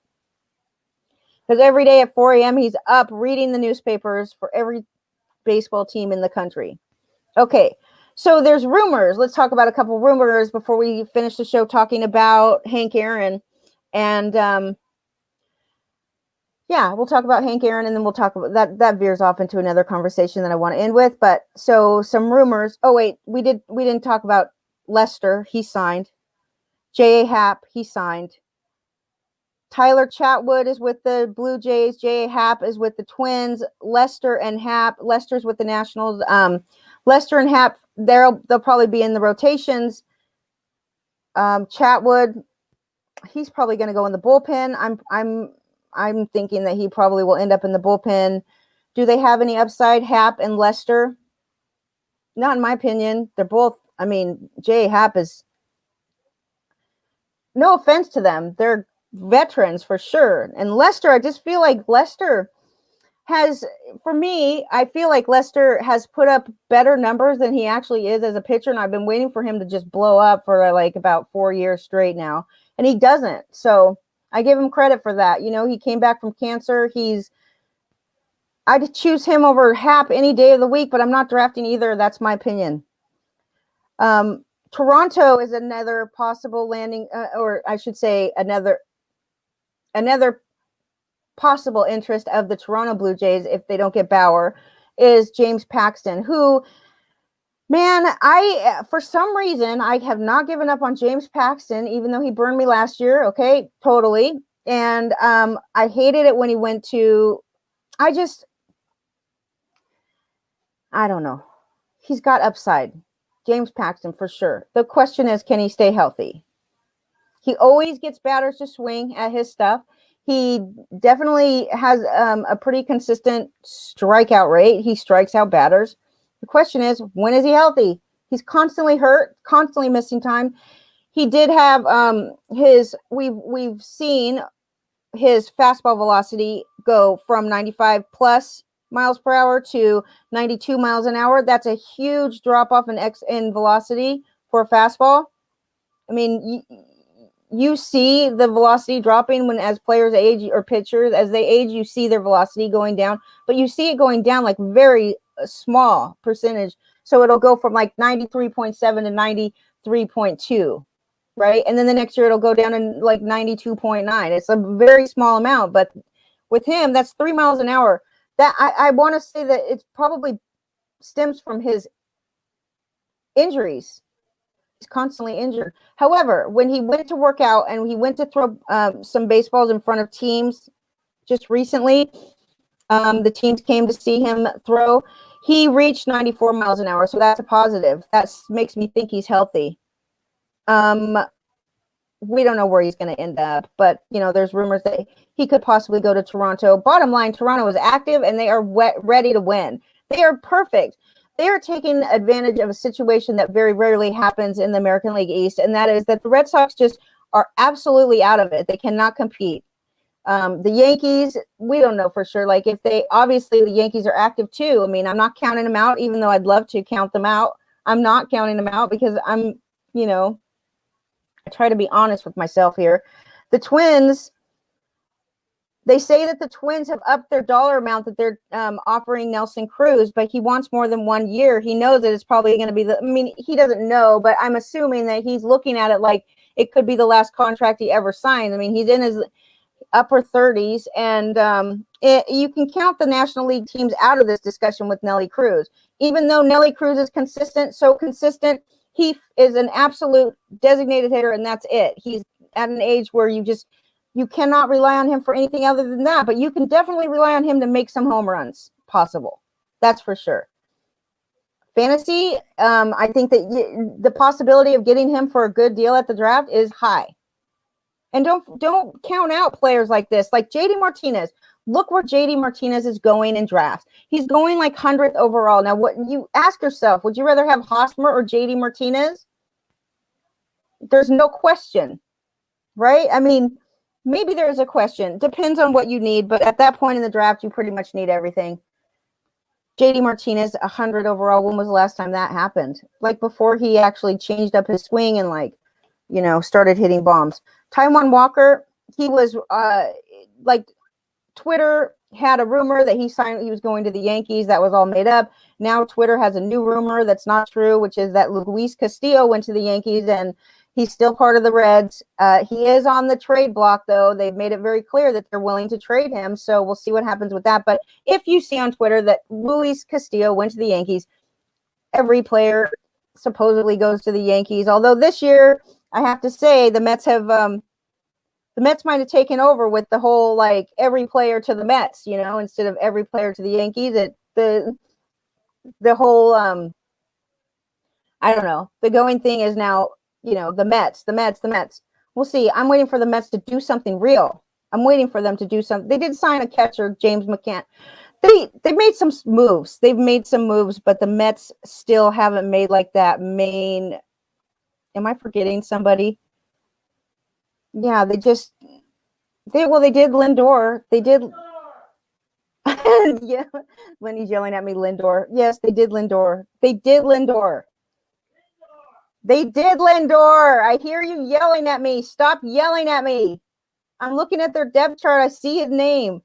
because every day at 4 a.m. he's up reading the newspapers for every baseball team in the country. Okay. So there's rumors. Let's talk about a couple rumors before we finish the show talking about Hank Aaron. And we'll talk about Hank Aaron, and then we'll talk about that veers off into another conversation that I want to end with. But so some rumors. Oh wait, we didn't talk about Lester. He signed. J.A. Happ, he signed. Tyler Chatwood is with the Blue Jays. J.A. Happ is with the Twins. Lester and Happ. Lester's with the Nationals. Lester and Happ, they'll probably be in the rotations. Chatwood, he's probably going to go in the bullpen. I'm thinking that he probably will end up in the bullpen. Do they have any upside, Happ and Lester? Not in my opinion. They're both, J.A. Happ is, no offense to them, they're veterans for sure. And Lester, I just feel like Lester has, for me, I feel like Lester has put up better numbers than he actually is as a pitcher, and I've been waiting for him to just blow up for about 4 years straight now, and he doesn't. So I give him credit for that. He came back from cancer. I'd choose him over Happ any day of the week, but I'm not drafting either. That's my opinion. Toronto is another possible landing, or I should say another possible interest of the Toronto Blue Jays if they don't get Bauer, is James Paxton, who, man, for some reason, I have not given up on James Paxton, even though he burned me last year. Okay, totally. And I hated it when he went to, I don't know. He's got upside. James Paxton, for sure. The question is, can he stay healthy? He always gets batters to swing at his stuff. He definitely has a pretty consistent strikeout rate. He strikes out batters. The question is, when is he healthy? He's constantly hurt, constantly missing time. He did have we've seen his fastball velocity go from 95 plus miles per hour to 92 miles an hour. That's a huge drop off in velocity for a fastball. You see the velocity dropping as players age, or pitchers, as they age, you see their velocity going down, but you see it going down very small percentage. So it'll go from 93.7 to 93.2. right? And then the next year it'll go down in like 92.9. It's a very small amount, but with him, that's 3 miles an hour. That I want to say that it probably stems from his injuries. He's constantly injured. However, when he went to work out and he went to throw some baseballs in front of teams just recently, the teams came to see him throw. He reached 94 miles an hour, so that's a positive. That makes me think he's healthy. We don't know where he's going to end up, but there's rumors that he could possibly go to Toronto. Bottom line, Toronto is active and they are ready to win. They are perfect. They are taking advantage of a situation that very rarely happens in the American League East, and that is that the Red Sox just are absolutely out of it. They cannot compete. The Yankees, we don't know for sure. Like, obviously the Yankees are active too. I mean, I'm not counting them out, even though I'd love to count them out. I'm not counting them out because I try to be honest with myself here. The Twins, they say that the Twins have upped their dollar amount that they're offering Nelson Cruz, but he wants more than 1 year. He knows that it's probably going to be he doesn't know, but I'm assuming that he's looking at it like it could be the last contract he ever signed. I mean, he's in his upper 30s, and you can count the National League teams out of this discussion with Nelly Cruz. Even though Nelly Cruz is so consistent, he is an absolute designated hitter, and that's it. He's at an age where you cannot rely on him for anything other than that, but you can definitely rely on him to make some home runs possible. That's for sure. Fantasy, I think that the possibility of getting him for a good deal at the draft is high. And don't count out players like this, like JD Martinez. Look where JD Martinez is going in drafts. He's going like 100th overall. Now, what you ask yourself, would you rather have Hosmer or JD Martinez? There's no question, right? I mean, maybe there's a question. Depends on what you need, but at that point in the draft, you pretty much need everything. JD Martinez, 100 overall. When was the last time that happened? Like before he actually changed up his swing and started hitting bombs. Taijuan Walker, he was Twitter had a rumor that he was going to the Yankees. That was all made up. Now Twitter has a new rumor that's not true, which is that Luis Castillo went to the Yankees and he's still part of the Reds. He is on the trade block, though. They've made it very clear that they're willing to trade him, so we'll see what happens with that. But if you see on Twitter that Luis Castillo went to the Yankees, every player supposedly goes to the Yankees, although this year I have to say the Mets might have taken over with the whole every player to the Mets, instead of every player to the Yankees. The whole I don't know. The going thing is now, the Mets. We'll see. I'm waiting for the Mets to do something real. I'm waiting for them to do something. They did sign a catcher, James McCann. They made some moves. They've made some moves, but the Mets still haven't made that main. Am I forgetting somebody? Yeah, they did Lindor. They did. Yeah, Lenny's yelling at me, Lindor. Yes, they did Lindor. They did Lindor. I hear you yelling at me. Stop yelling at me. I'm looking at their depth chart. I see his name.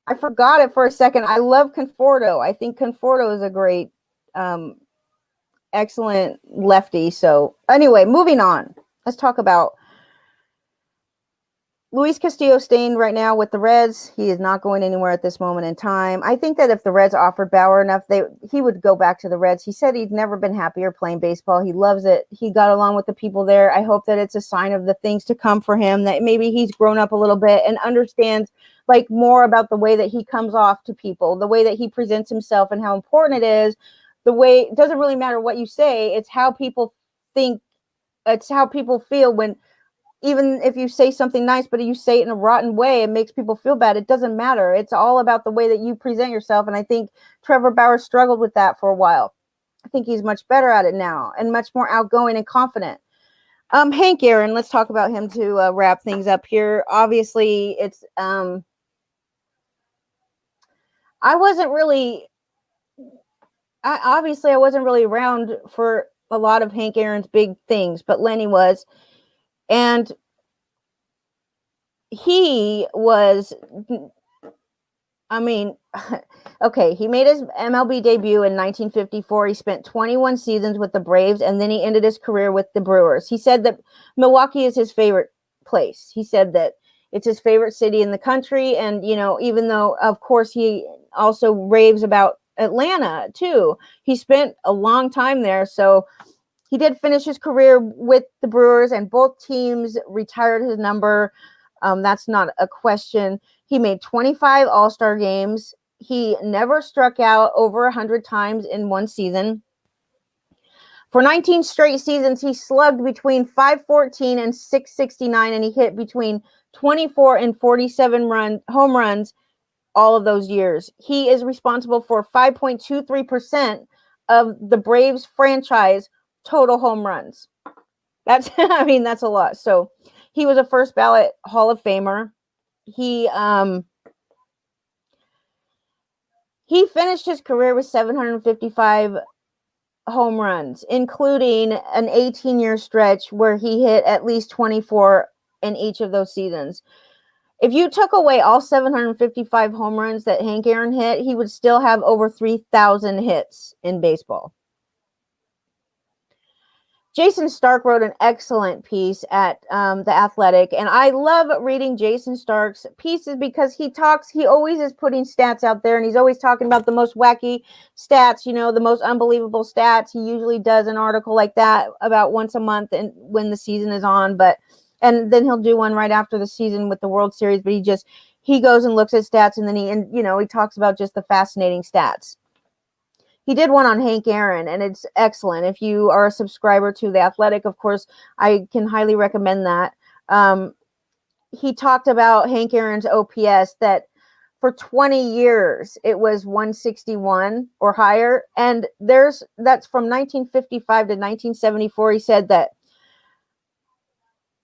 I forgot it for a second. I love Conforto. I think Conforto is a great, excellent lefty. So anyway, moving on. Let's talk about Luis Castillo staying right now with the Reds. He is not going anywhere at this moment in time. I think that if the Reds offered Bauer enough, he would go back to the Reds. He said he'd never been happier playing baseball. He loves it. He got along with the people there. I hope that it's a sign of the things to come for him, that maybe he's grown up a little bit and understands more about the way that he comes off to people, the way that he presents himself and how important it is. The way, it doesn't really matter what you say. It's how people think. It's how people feel when, even if you say something nice, but you say it in a rotten way, it makes people feel bad. It doesn't matter. It's all about the way that you present yourself. And I think Trevor Bauer struggled with that for a while. I think he's much better at it now and much more outgoing and confident. Hank Aaron, let's talk about him to wrap things up here. Obviously, it's I wasn't really around for a lot of Hank Aaron's big things, but Lenny was. And he was I mean, okay, he made his MLB debut in 1954. He spent 21 seasons with the Braves, and then he ended his career with the Brewers. He said that Milwaukee is his favorite place. He said that it's his favorite city in the country. And, you know, even though, of course, he also raves about Atlanta, too, he spent a long time there. So he did finish his career with the Brewers, and both teams retired his number. That's not a question. He made 25 All-Star games. He never struck out over 100 times in one season. For 19 straight seasons, he slugged between 514 and 669, and he hit between 24 and 47 home runs all of those years. He is responsible for 5.23% of the Braves franchise total home runs. That's I mean, that's a lot. So he was a first ballot Hall of Famer. He finished his career with 755 home runs, including an 18-year stretch where he hit at least 24 in each of those seasons. If you took away all 755 home runs that Hank Aaron hit, he would still have over 3,000 hits in baseball. Jason Stark wrote an excellent piece at The Athletic, and I love reading Jason Stark's pieces because he always is putting stats out there, and he's always talking about the most wacky stats, you know, the most unbelievable stats. He usually does an article like that about once a month and when the season is on, and then he'll do one right after the season with the World Series, but he goes and looks at stats, and then he talks about just the fascinating stats. He did one on Hank Aaron, and it's excellent. If you are a subscriber to The Athletic, of course, I can highly recommend that. He talked about Hank Aaron's OPS, that for 20 years it was 161 or higher, and that's from 1955 to 1974. He said that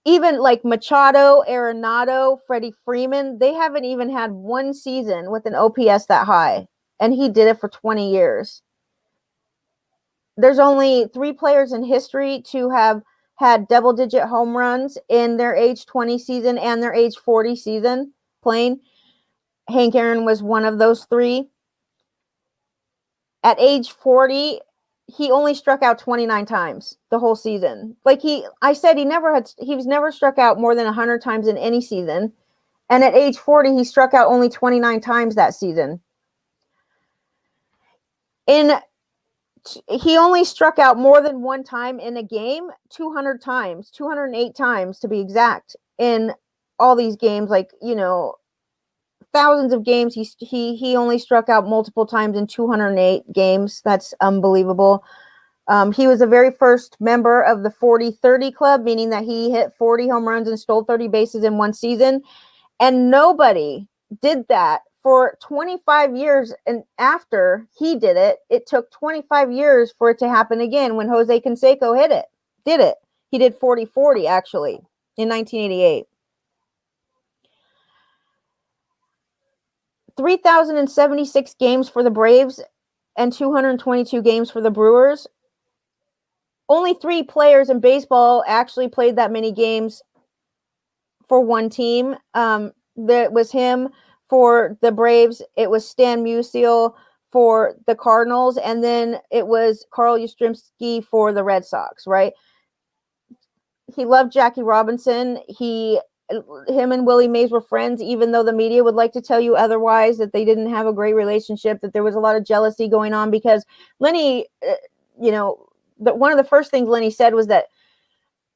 even like Machado, Arenado, Freddie Freeman, they haven't even had one season with an OPS that high, and he did it for 20 years. There's only 3 players in history to have had double-digit home runs in their age 20 season and their age 40 season playing. Hank Aaron was one of those 3. At age 40, he only struck out 29 times the whole season. Like I said, he's never struck out more than 100 times in any season. And at age 40, he struck out only 29 times that season. He only struck out more than one time in a game 200 times, 208 times to be exact, in all these games. Like, you know, thousands of games. He only struck out multiple times in 208 games. That's unbelievable. He was the very first member of the 40-30 club, meaning that he hit 40 home runs and stole 30 bases in one season. And nobody did that for 25 years. And after he did it, it took 25 years for it to happen again when Jose Canseco did it. He did 40-40 actually in 1988. 3,076 games for the Braves and 222 games for the Brewers. Only 3 players in baseball actually played that many games for one team. That was him for the Braves. It was Stan Musial for the Cardinals, and then it was Carl Yastrzemski for the Red Sox, right? He loved Jackie Robinson. Him and Willie Mays were friends, even though the media would like to tell you otherwise, that they didn't have a great relationship, that there was a lot of jealousy going on, because Lenny, one of the first things Lenny said was that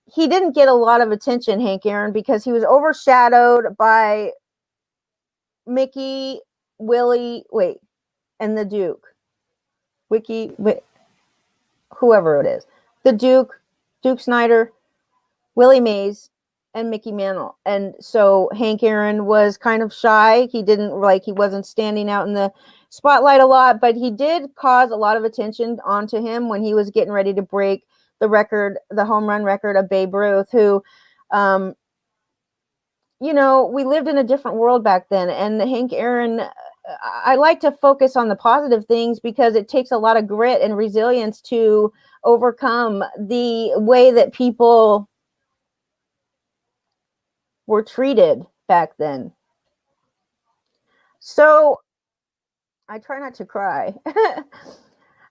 he didn't get a lot of attention, Hank Aaron, because he was overshadowed by Mickey, Willie, and the Duke. Whoever it is. The Duke Snyder, Willie Mays, and Mickey Mantle. And so Hank Aaron was kind of shy. He wasn't standing out in the spotlight a lot, but he did cause a lot of attention onto him when he was getting ready to break the home run record of Babe Ruth, who, we lived in a different world back then. And Hank Aaron, I like to focus on the positive things because it takes a lot of grit and resilience to overcome the way that people were treated back then. So I try not to cry.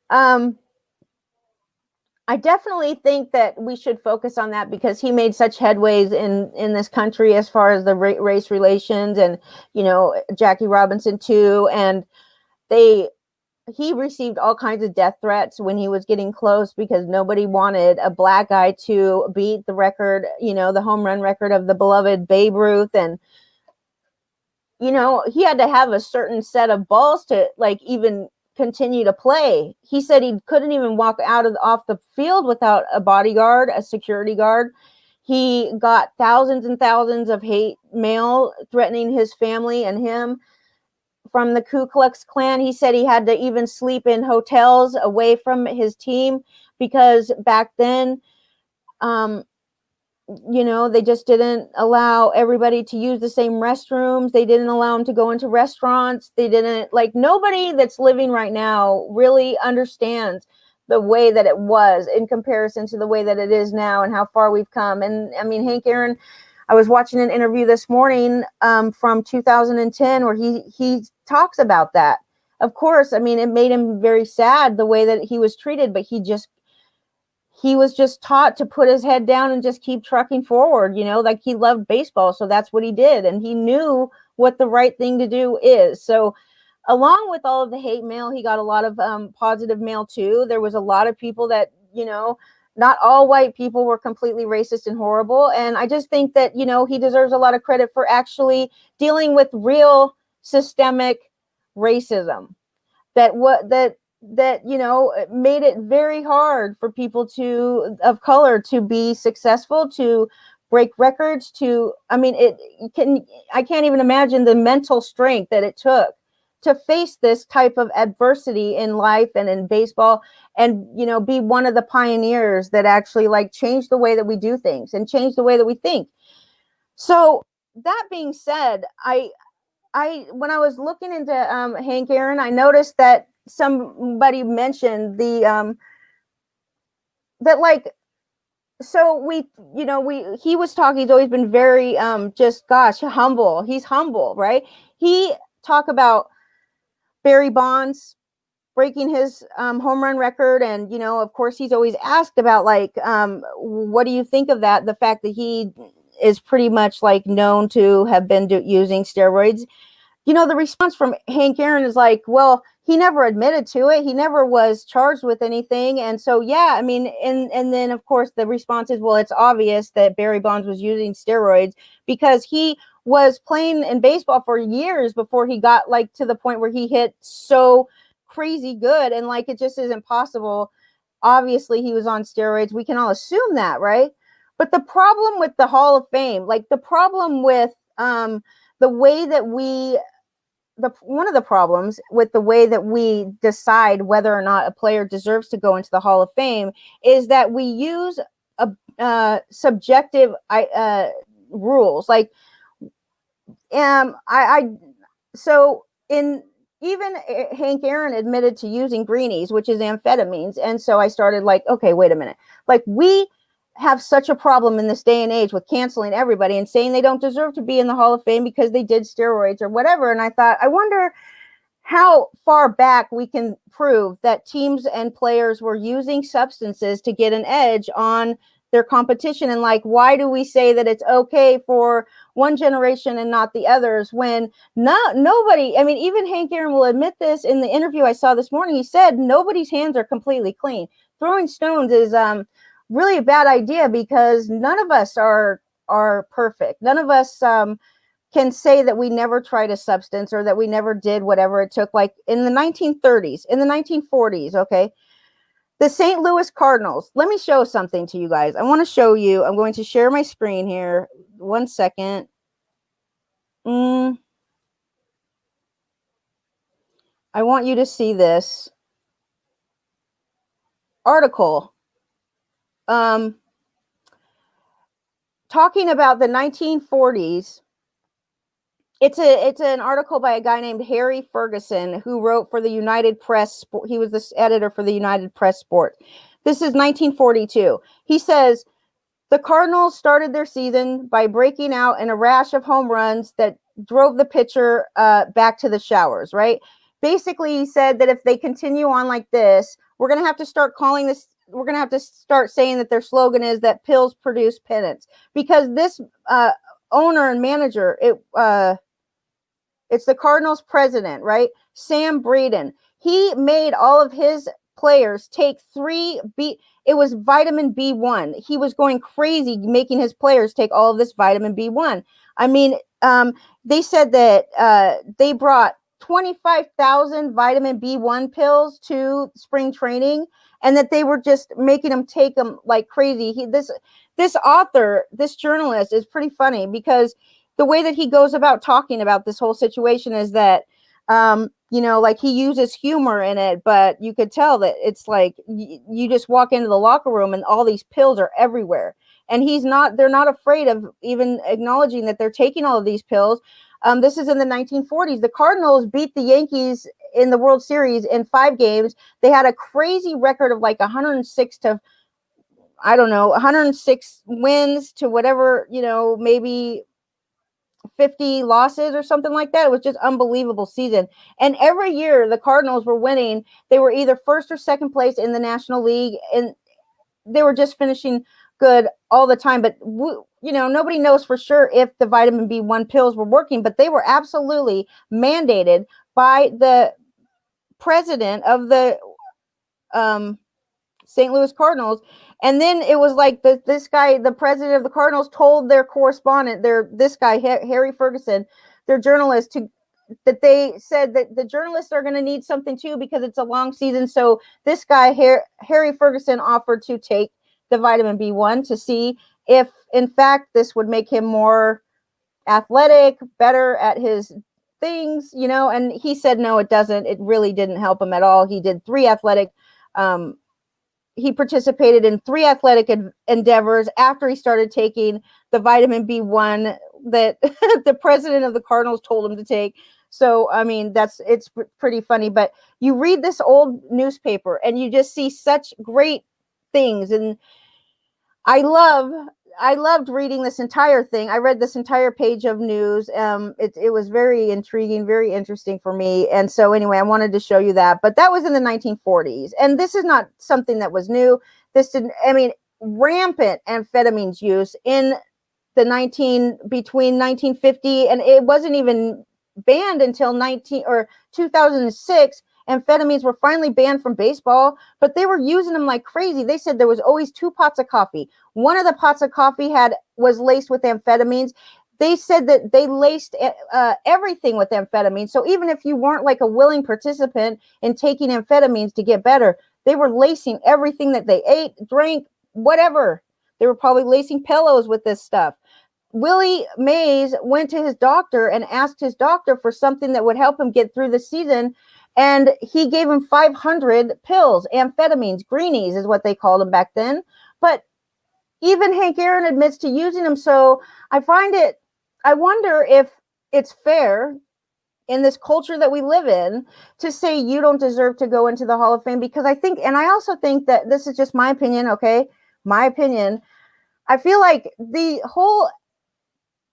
um, I definitely think that we should focus on that because he made such headways in this country as far as the race relations, and Jackie Robinson too, and they he received all kinds of death threats when he was getting close because nobody wanted a black guy to beat the record, the home run record of the beloved Babe Ruth. And he had to have a certain set of balls to like even continue to play. He said he couldn't even walk off the field without a bodyguard, a security guard. He got thousands and thousands of hate mail threatening his family and him from the Ku Klux Klan. He said he had to even sleep in hotels away from his team because back then, um, they just didn't allow everybody to use the same restrooms. They didn't allow them to go into restaurants. They didn't, like, nobody that's living right now really understands the way that it was in comparison to the way that it is now and how far we've come. And I mean, Hank Aaron, I was watching an interview this morning from 2010 where he talks about that. Of course, I mean, it made him very sad the way that he was treated, but he was just taught to put his head down and just keep trucking forward, like he loved baseball. So that's what he did. And he knew what the right thing to do is. So along with all of the hate mail, he got a lot of positive mail too. There was a lot of people that, not all white people were completely racist and horrible. And I just think that, he deserves a lot of credit for actually dealing with real systemic racism that made it very hard for people of color to be successful, to break records, I can't even imagine the mental strength that it took to face this type of adversity in life and in baseball, and be one of the pioneers that actually like changed the way that we do things and change the way that we think. So that being said, I when I was looking into Hank Aaron, I noticed that somebody mentioned that like, so he was talking, he's always been very just gosh humble. He's humble, right? He talked about Barry Bonds breaking his home run record, and of course he's always asked about like what do you think of that, the fact that he is pretty much like known to have been using steroids. The response from Hank Aaron is like, well, he never admitted to it. He never was charged with anything. And so, yeah, I mean, and then of course the response is, well, it's obvious that Barry Bonds was using steroids because he was playing in baseball for years before he got like to the point where he hit so crazy good. And like, it just isn't possible. Obviously he was on steroids. We can all assume that, right? But the problem with the Hall of Fame, like the problem with the way that one of the problems with the way that we decide whether or not a player deserves to go into the Hall of Fame is that we use subjective rules. Like, so in even Hank Aaron admitted to using greenies, which is amphetamines, and so I started like, okay, wait a minute, like we have such a problem in this day and age with canceling everybody and saying they don't deserve to be in the Hall of Fame because they did steroids or whatever. And I thought, I wonder how far back we can prove that teams and players were using substances to get an edge on their competition. And like, why do we say that it's okay for one generation and not the others when nobody, I mean, even Hank Aaron will admit this in the interview I saw this morning. He said nobody's hands are completely clean. Throwing stones is really a bad idea because none of us are perfect. None of us can say that we never tried a substance or that we never did whatever it took. Like in the 1930s, in the 1940s, okay, the St. Louis Cardinals. Let me show something to you guys. I want to show you. I'm going to share my screen here. 1 second. I want you to see this article. Talking about the 1940s. It's an article by a guy named Harry Ferguson who wrote for the United Press. He was the editor for the United Press Sport. This is 1942. He says, the Cardinals started their season by breaking out in a rash of home runs that drove the pitcher back to the showers, right? basically said that if they continue on like this, we're going to have to start calling this, we're going to have to start saying that their slogan is that pills produce penance, because this owner and manager, it's the Cardinals president, right? Sam Braden. He made all of his players take it was vitamin B1. He was going crazy making his players take all of this vitamin B1. I mean, they said that they brought 25,000 vitamin B1 pills to spring training, and that they were just making them take them like crazy. This author, this journalist, is pretty funny, because the way that he goes about talking about this whole situation is that, like he uses humor in it, but you could tell that it's like you just walk into the locker room and all these pills are everywhere. And they're not afraid of even acknowledging that they're taking all of these pills. This is in the 1940s. The Cardinals beat the Yankees in the World Series in 5 games. They had a crazy record of like 106 to, I don't know, 106 wins to whatever, maybe 50 losses or something like that. It was just unbelievable season. And every year the Cardinals were winning. They were either first or second place in the National League, and they were just finishing good all the time. But nobody knows for sure if the vitamin B1 pills were working, but they were absolutely mandated by the president of the St. Louis Cardinals. And then it was like this guy, the president of the Cardinals, told their correspondent, this guy, Harry Ferguson, their journalist, that they said that the journalists are going to need something too, because it's a long season. So this guy, Harry Ferguson, offered to take the vitamin B1 to see if, in fact, this would make him more athletic, better at his things, and he said, no, it doesn't. It really didn't help him at all. He did 3 athletic he participated in 3 athletic endeavors after he started taking the vitamin B1 that the president of the Cardinals told him to take. So, I mean, it's pretty funny, but you read this old newspaper and you just see such great things. And I loved reading this entire thing. I read this entire page of news. It was very intriguing, very interesting for me. And so anyway, I wanted to show you that. But that was in the 1940s. And this is not something that was new. Rampant amphetamines use in between 1950, and it wasn't even banned until 2006. Amphetamines were finally banned from baseball, but they were using them like crazy. They said there was always 2 pots of coffee. One of the pots of coffee was laced with amphetamines. They said that they laced everything with amphetamines. So even if you weren't like a willing participant in taking amphetamines to get better, they were lacing everything that they ate, drank, whatever. They were probably lacing pillows with this stuff. Willie Mays went to his doctor and asked his doctor for something that would help him get through the season. And he gave him 500 pills, amphetamines, greenies is what they called them back then. But even Hank Aaron admits to using them. So I wonder if it's fair in this culture that we live in to say you don't deserve to go into the Hall of Fame, because I also think that this is just my opinion, okay? My opinion. I feel like the whole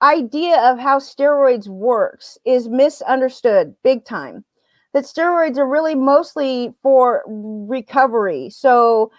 idea of how steroids works is misunderstood big time. That steroids are really mostly for recovery. So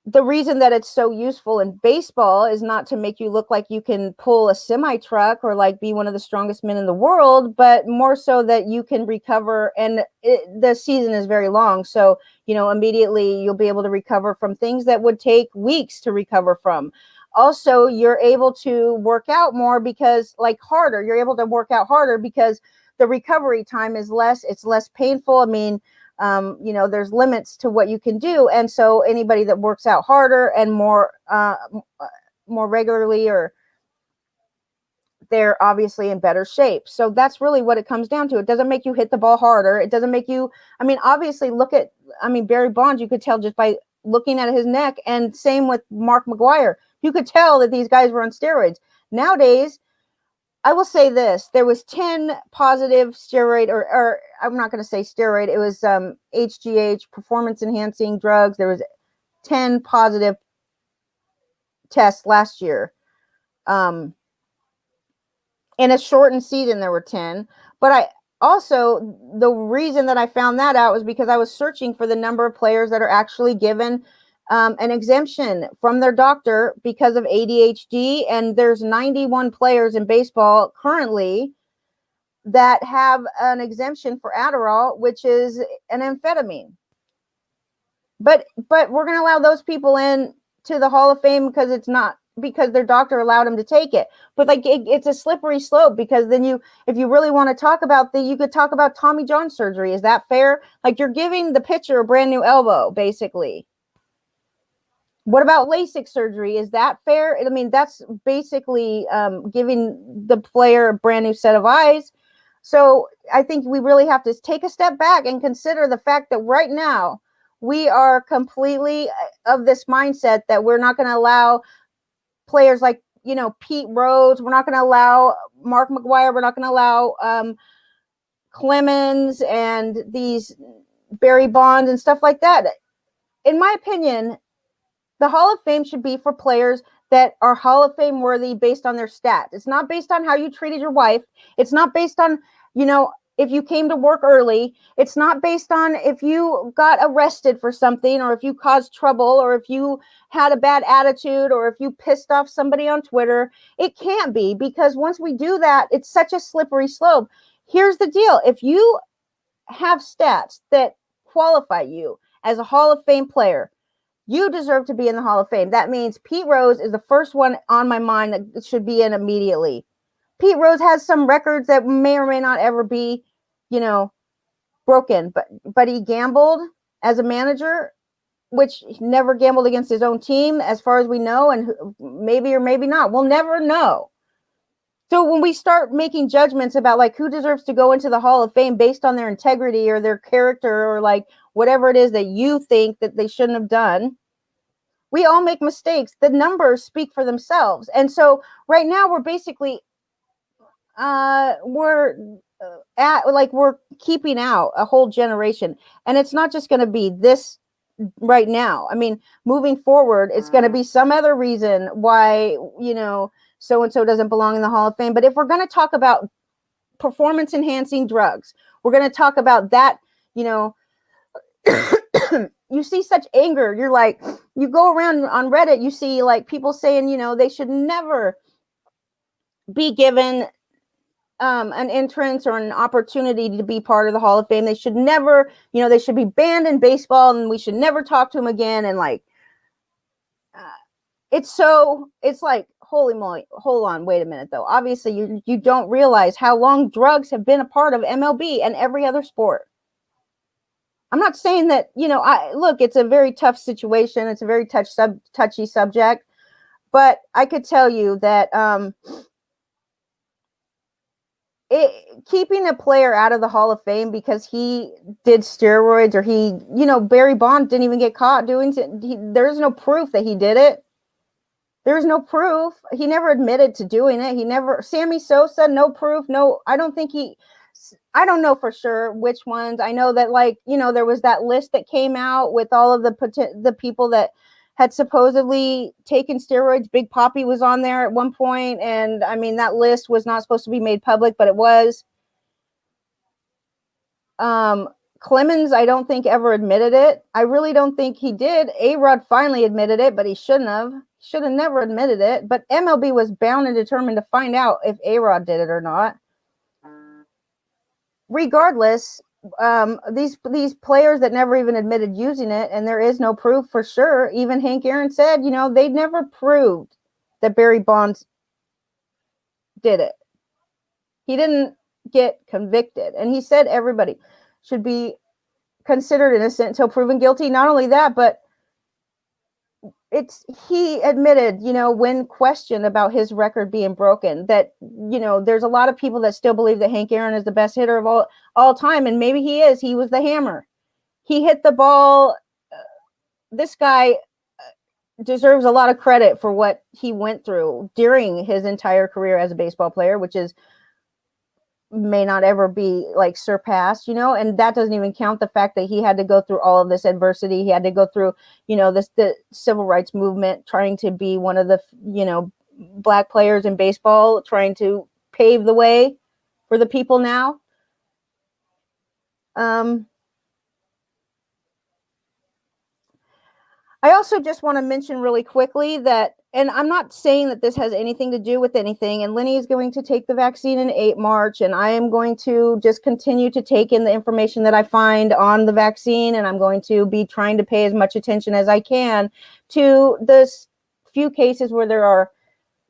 the reason that it's so useful in baseball is not to make you look like you can pull a semi truck or like be one of the strongest men in the world, but more so that you can recover. And the season is very long. So, immediately you'll be able to recover from things that would take weeks to recover from. Also, you're able to work out more because you're able to work out harder because the recovery time is less. It's less painful. I mean, there's limits to what you can do. And so anybody that works out harder and more regularly, or they're obviously in better shape. So that's really what it comes down to. It doesn't make you hit the ball harder. It doesn't make you, obviously Barry Bonds, you could tell just by looking at his neck, and same with Mark McGwire. You could tell that these guys were on steroids. Nowadays, I will say this, there was 10 positive steroid, or I'm not going to say steroid, it was HGH, performance enhancing drugs. There was 10 positive tests last year. In a shortened season, there were 10. But also, the reason that I found that out was because I was searching for the number of players that are actually given an exemption from their doctor because of ADHD. And there's 91 players in baseball currently that have an exemption for Adderall, which is an amphetamine. But we're going to allow those people in to the Hall of Fame because it's not because their doctor allowed them to take it. But like it's a slippery slope, because then if you really want to talk about you could talk about Tommy John surgery. Is that fair? Like, you're giving the pitcher a brand new elbow, basically. What about LASIK surgery? Is that fair? I mean, that's basically giving the player a brand new set of eyes. So I think we really have to take a step back and consider the fact that right now we are completely of this mindset that we're not going to allow players like, Pete Rose. We're not going to allow Mark McGwire. We're not going to allow Clemens and these Barry Bonds and stuff like that. In my opinion, the Hall of Fame should be for players that are Hall of Fame worthy based on their stats. It's not based on how you treated your wife. It's not based on, if you came to work early. It's not based on if you got arrested for something, or if you caused trouble, or if you had a bad attitude, or if you pissed off somebody on Twitter. It can't be, because once we do that, it's such a slippery slope. Here's the deal. If you have stats that qualify you as a Hall of Fame player, you deserve to be in the Hall of Fame. That means Pete Rose is the first one on my mind that should be in immediately. Pete Rose has some records that may or may not ever be, broken, but he gambled as a manager, which he never gambled against his own team, as far as we know, and maybe or maybe not. We'll never know. So when we start making judgments about like who deserves to go into the Hall of Fame based on their integrity or their character, or like whatever it is that you think that they shouldn't have done, we all make mistakes. The numbers speak for themselves. And so right now we're basically we're keeping out a whole generation. And it's not just going to be this right now. I mean, moving forward, it's going to be some other reason why, so and so doesn't belong in the Hall of Fame. But if we're going to talk about performance enhancing drugs, we're going to talk about that, you see such anger. You're like, you go around on Reddit, you see like people saying, they should never be given an entrance or an opportunity to be part of the Hall of Fame. They should never, they should be banned in baseball, and we should never talk to them again. And like, it's like, holy moly, hold on, wait a minute though. Obviously you don't realize how long drugs have been a part of MLB and every other sport. I'm not saying that, look, it's a very tough situation. It's a very touchy subject, but I could tell you that keeping a player out of the Hall of Fame because he did steroids, or Barry Bonds didn't even get caught doing it. There's no proof that he did it. There's no proof. He never admitted to doing it. Sammy Sosa, no proof. No, I don't know for sure which ones. I know that, like, there was that list that came out with all of the people that had supposedly taken steroids. Big Papi was on there at one point, and I mean, that list was not supposed to be made public, but it was. Clemens, I don't think ever admitted it. I really don't think he did. A-Rod finally admitted it, but he shouldn't have. Should have never admitted it. But MLB was bound and determined to find out if A-Rod did it or not. Regardless, these players that never even admitted using it, and there is no proof for sure. Even Hank Aaron said, they never proved that Barry Bonds did it. He didn't get convicted. And he said everybody should be considered innocent until proven guilty. Not only that, but he admitted, when questioned about his record being broken, that, there's a lot of people that still believe that Hank Aaron is the best hitter of all time. And maybe he is. He was the hammer. He hit the ball. This guy deserves a lot of credit for what he went through during his entire career as a baseball player, which may not ever be like surpassed, and that doesn't even count the fact that he had to go through all of this adversity. He had to go through, the civil rights movement, trying to be one of the, black players in baseball, trying to pave the way for the people now. I also just want to mention really quickly that, and I'm not saying that this has anything to do with anything, and Lenny is going to take the vaccine in March, and I am going to just continue to take in the information that I find on the vaccine, and I'm going to be trying to pay as much attention as I can to the few cases where there are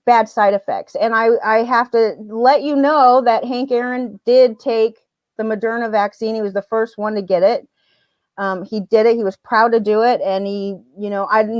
bad side effects. And I have to let you know that Hank Aaron did take the Moderna vaccine. He was the first one to get it. He did it. He was proud to do it. And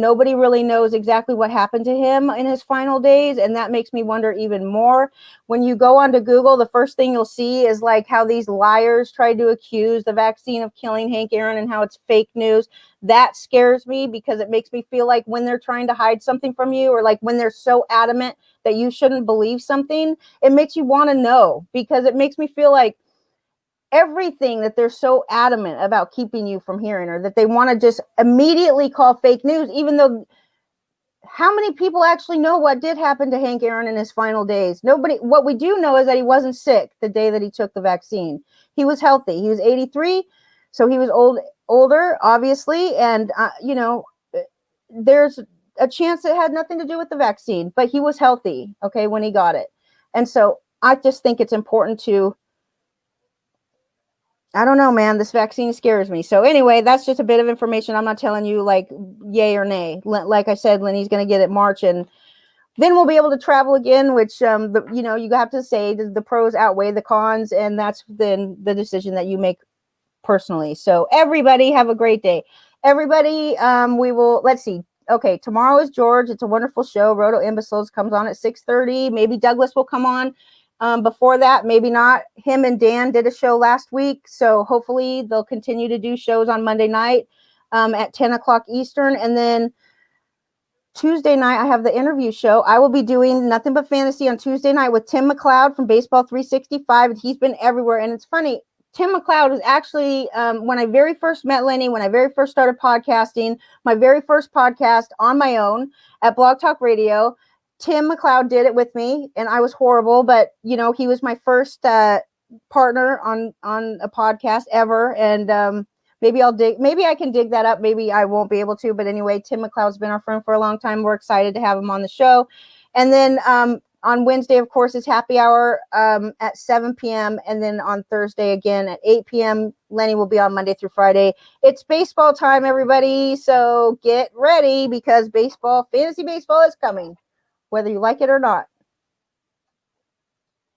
nobody really knows exactly what happened to him in his final days. And that makes me wonder even more. When you go onto Google, the first thing you'll see is like how these liars tried to accuse the vaccine of killing Hank Aaron and how it's fake news. That scares me because it makes me feel like when they're trying to hide something from you, or like when they're so adamant that you shouldn't believe something, it makes you want to know, because it makes me feel like everything that they're so adamant about keeping you from hearing, or that they want to just immediately call fake news, even though how many people actually know what did happen to Hank Aaron in his final days? Nobody. What we do know is that he wasn't sick the day that he took the vaccine. He was healthy. He was 83, so he was older, obviously, and there's a chance it had nothing to do with the vaccine, but he was healthy, okay, when he got it. And so I just think it's important to, I don't know, man. This vaccine scares me. So anyway, that's just a bit of information. I'm not telling you like yay or nay. Like I said, Lenny's going to get it March, and then we'll be able to travel again, which, you have to say the pros outweigh the cons, and that's then the decision that you make personally. So everybody have a great day. Everybody, let's see. Okay, tomorrow is George. It's a wonderful show. Roto Imbeciles comes on at 6:30. Maybe Douglas will come on before that, maybe not. Him and Dan did a show last week, so hopefully they'll continue to do shows on Monday night at 10 o'clock Eastern. And then Tuesday night, I have the interview show. I will be doing Nothing But Fantasy on Tuesday night with Tim McLeod from Baseball 365. He's been everywhere, and it's funny. Tim McLeod was actually, when I very first met Lenny, when I very first started podcasting, my very first podcast on my own at Blog Talk Radio, Tim McLeod did it with me, and I was horrible, but he was my first partner on a podcast ever, and maybe I can dig that up. Maybe I won't be able to, but anyway, Tim McLeod's been our friend for a long time. We're excited to have him on the show. And then on Wednesday, of course, is happy hour at 7 p.m. And then on Thursday again at 8 p.m. Lenny will be on Monday through Friday. It's baseball time, everybody. So get ready, because fantasy baseball is coming, whether you like it or not.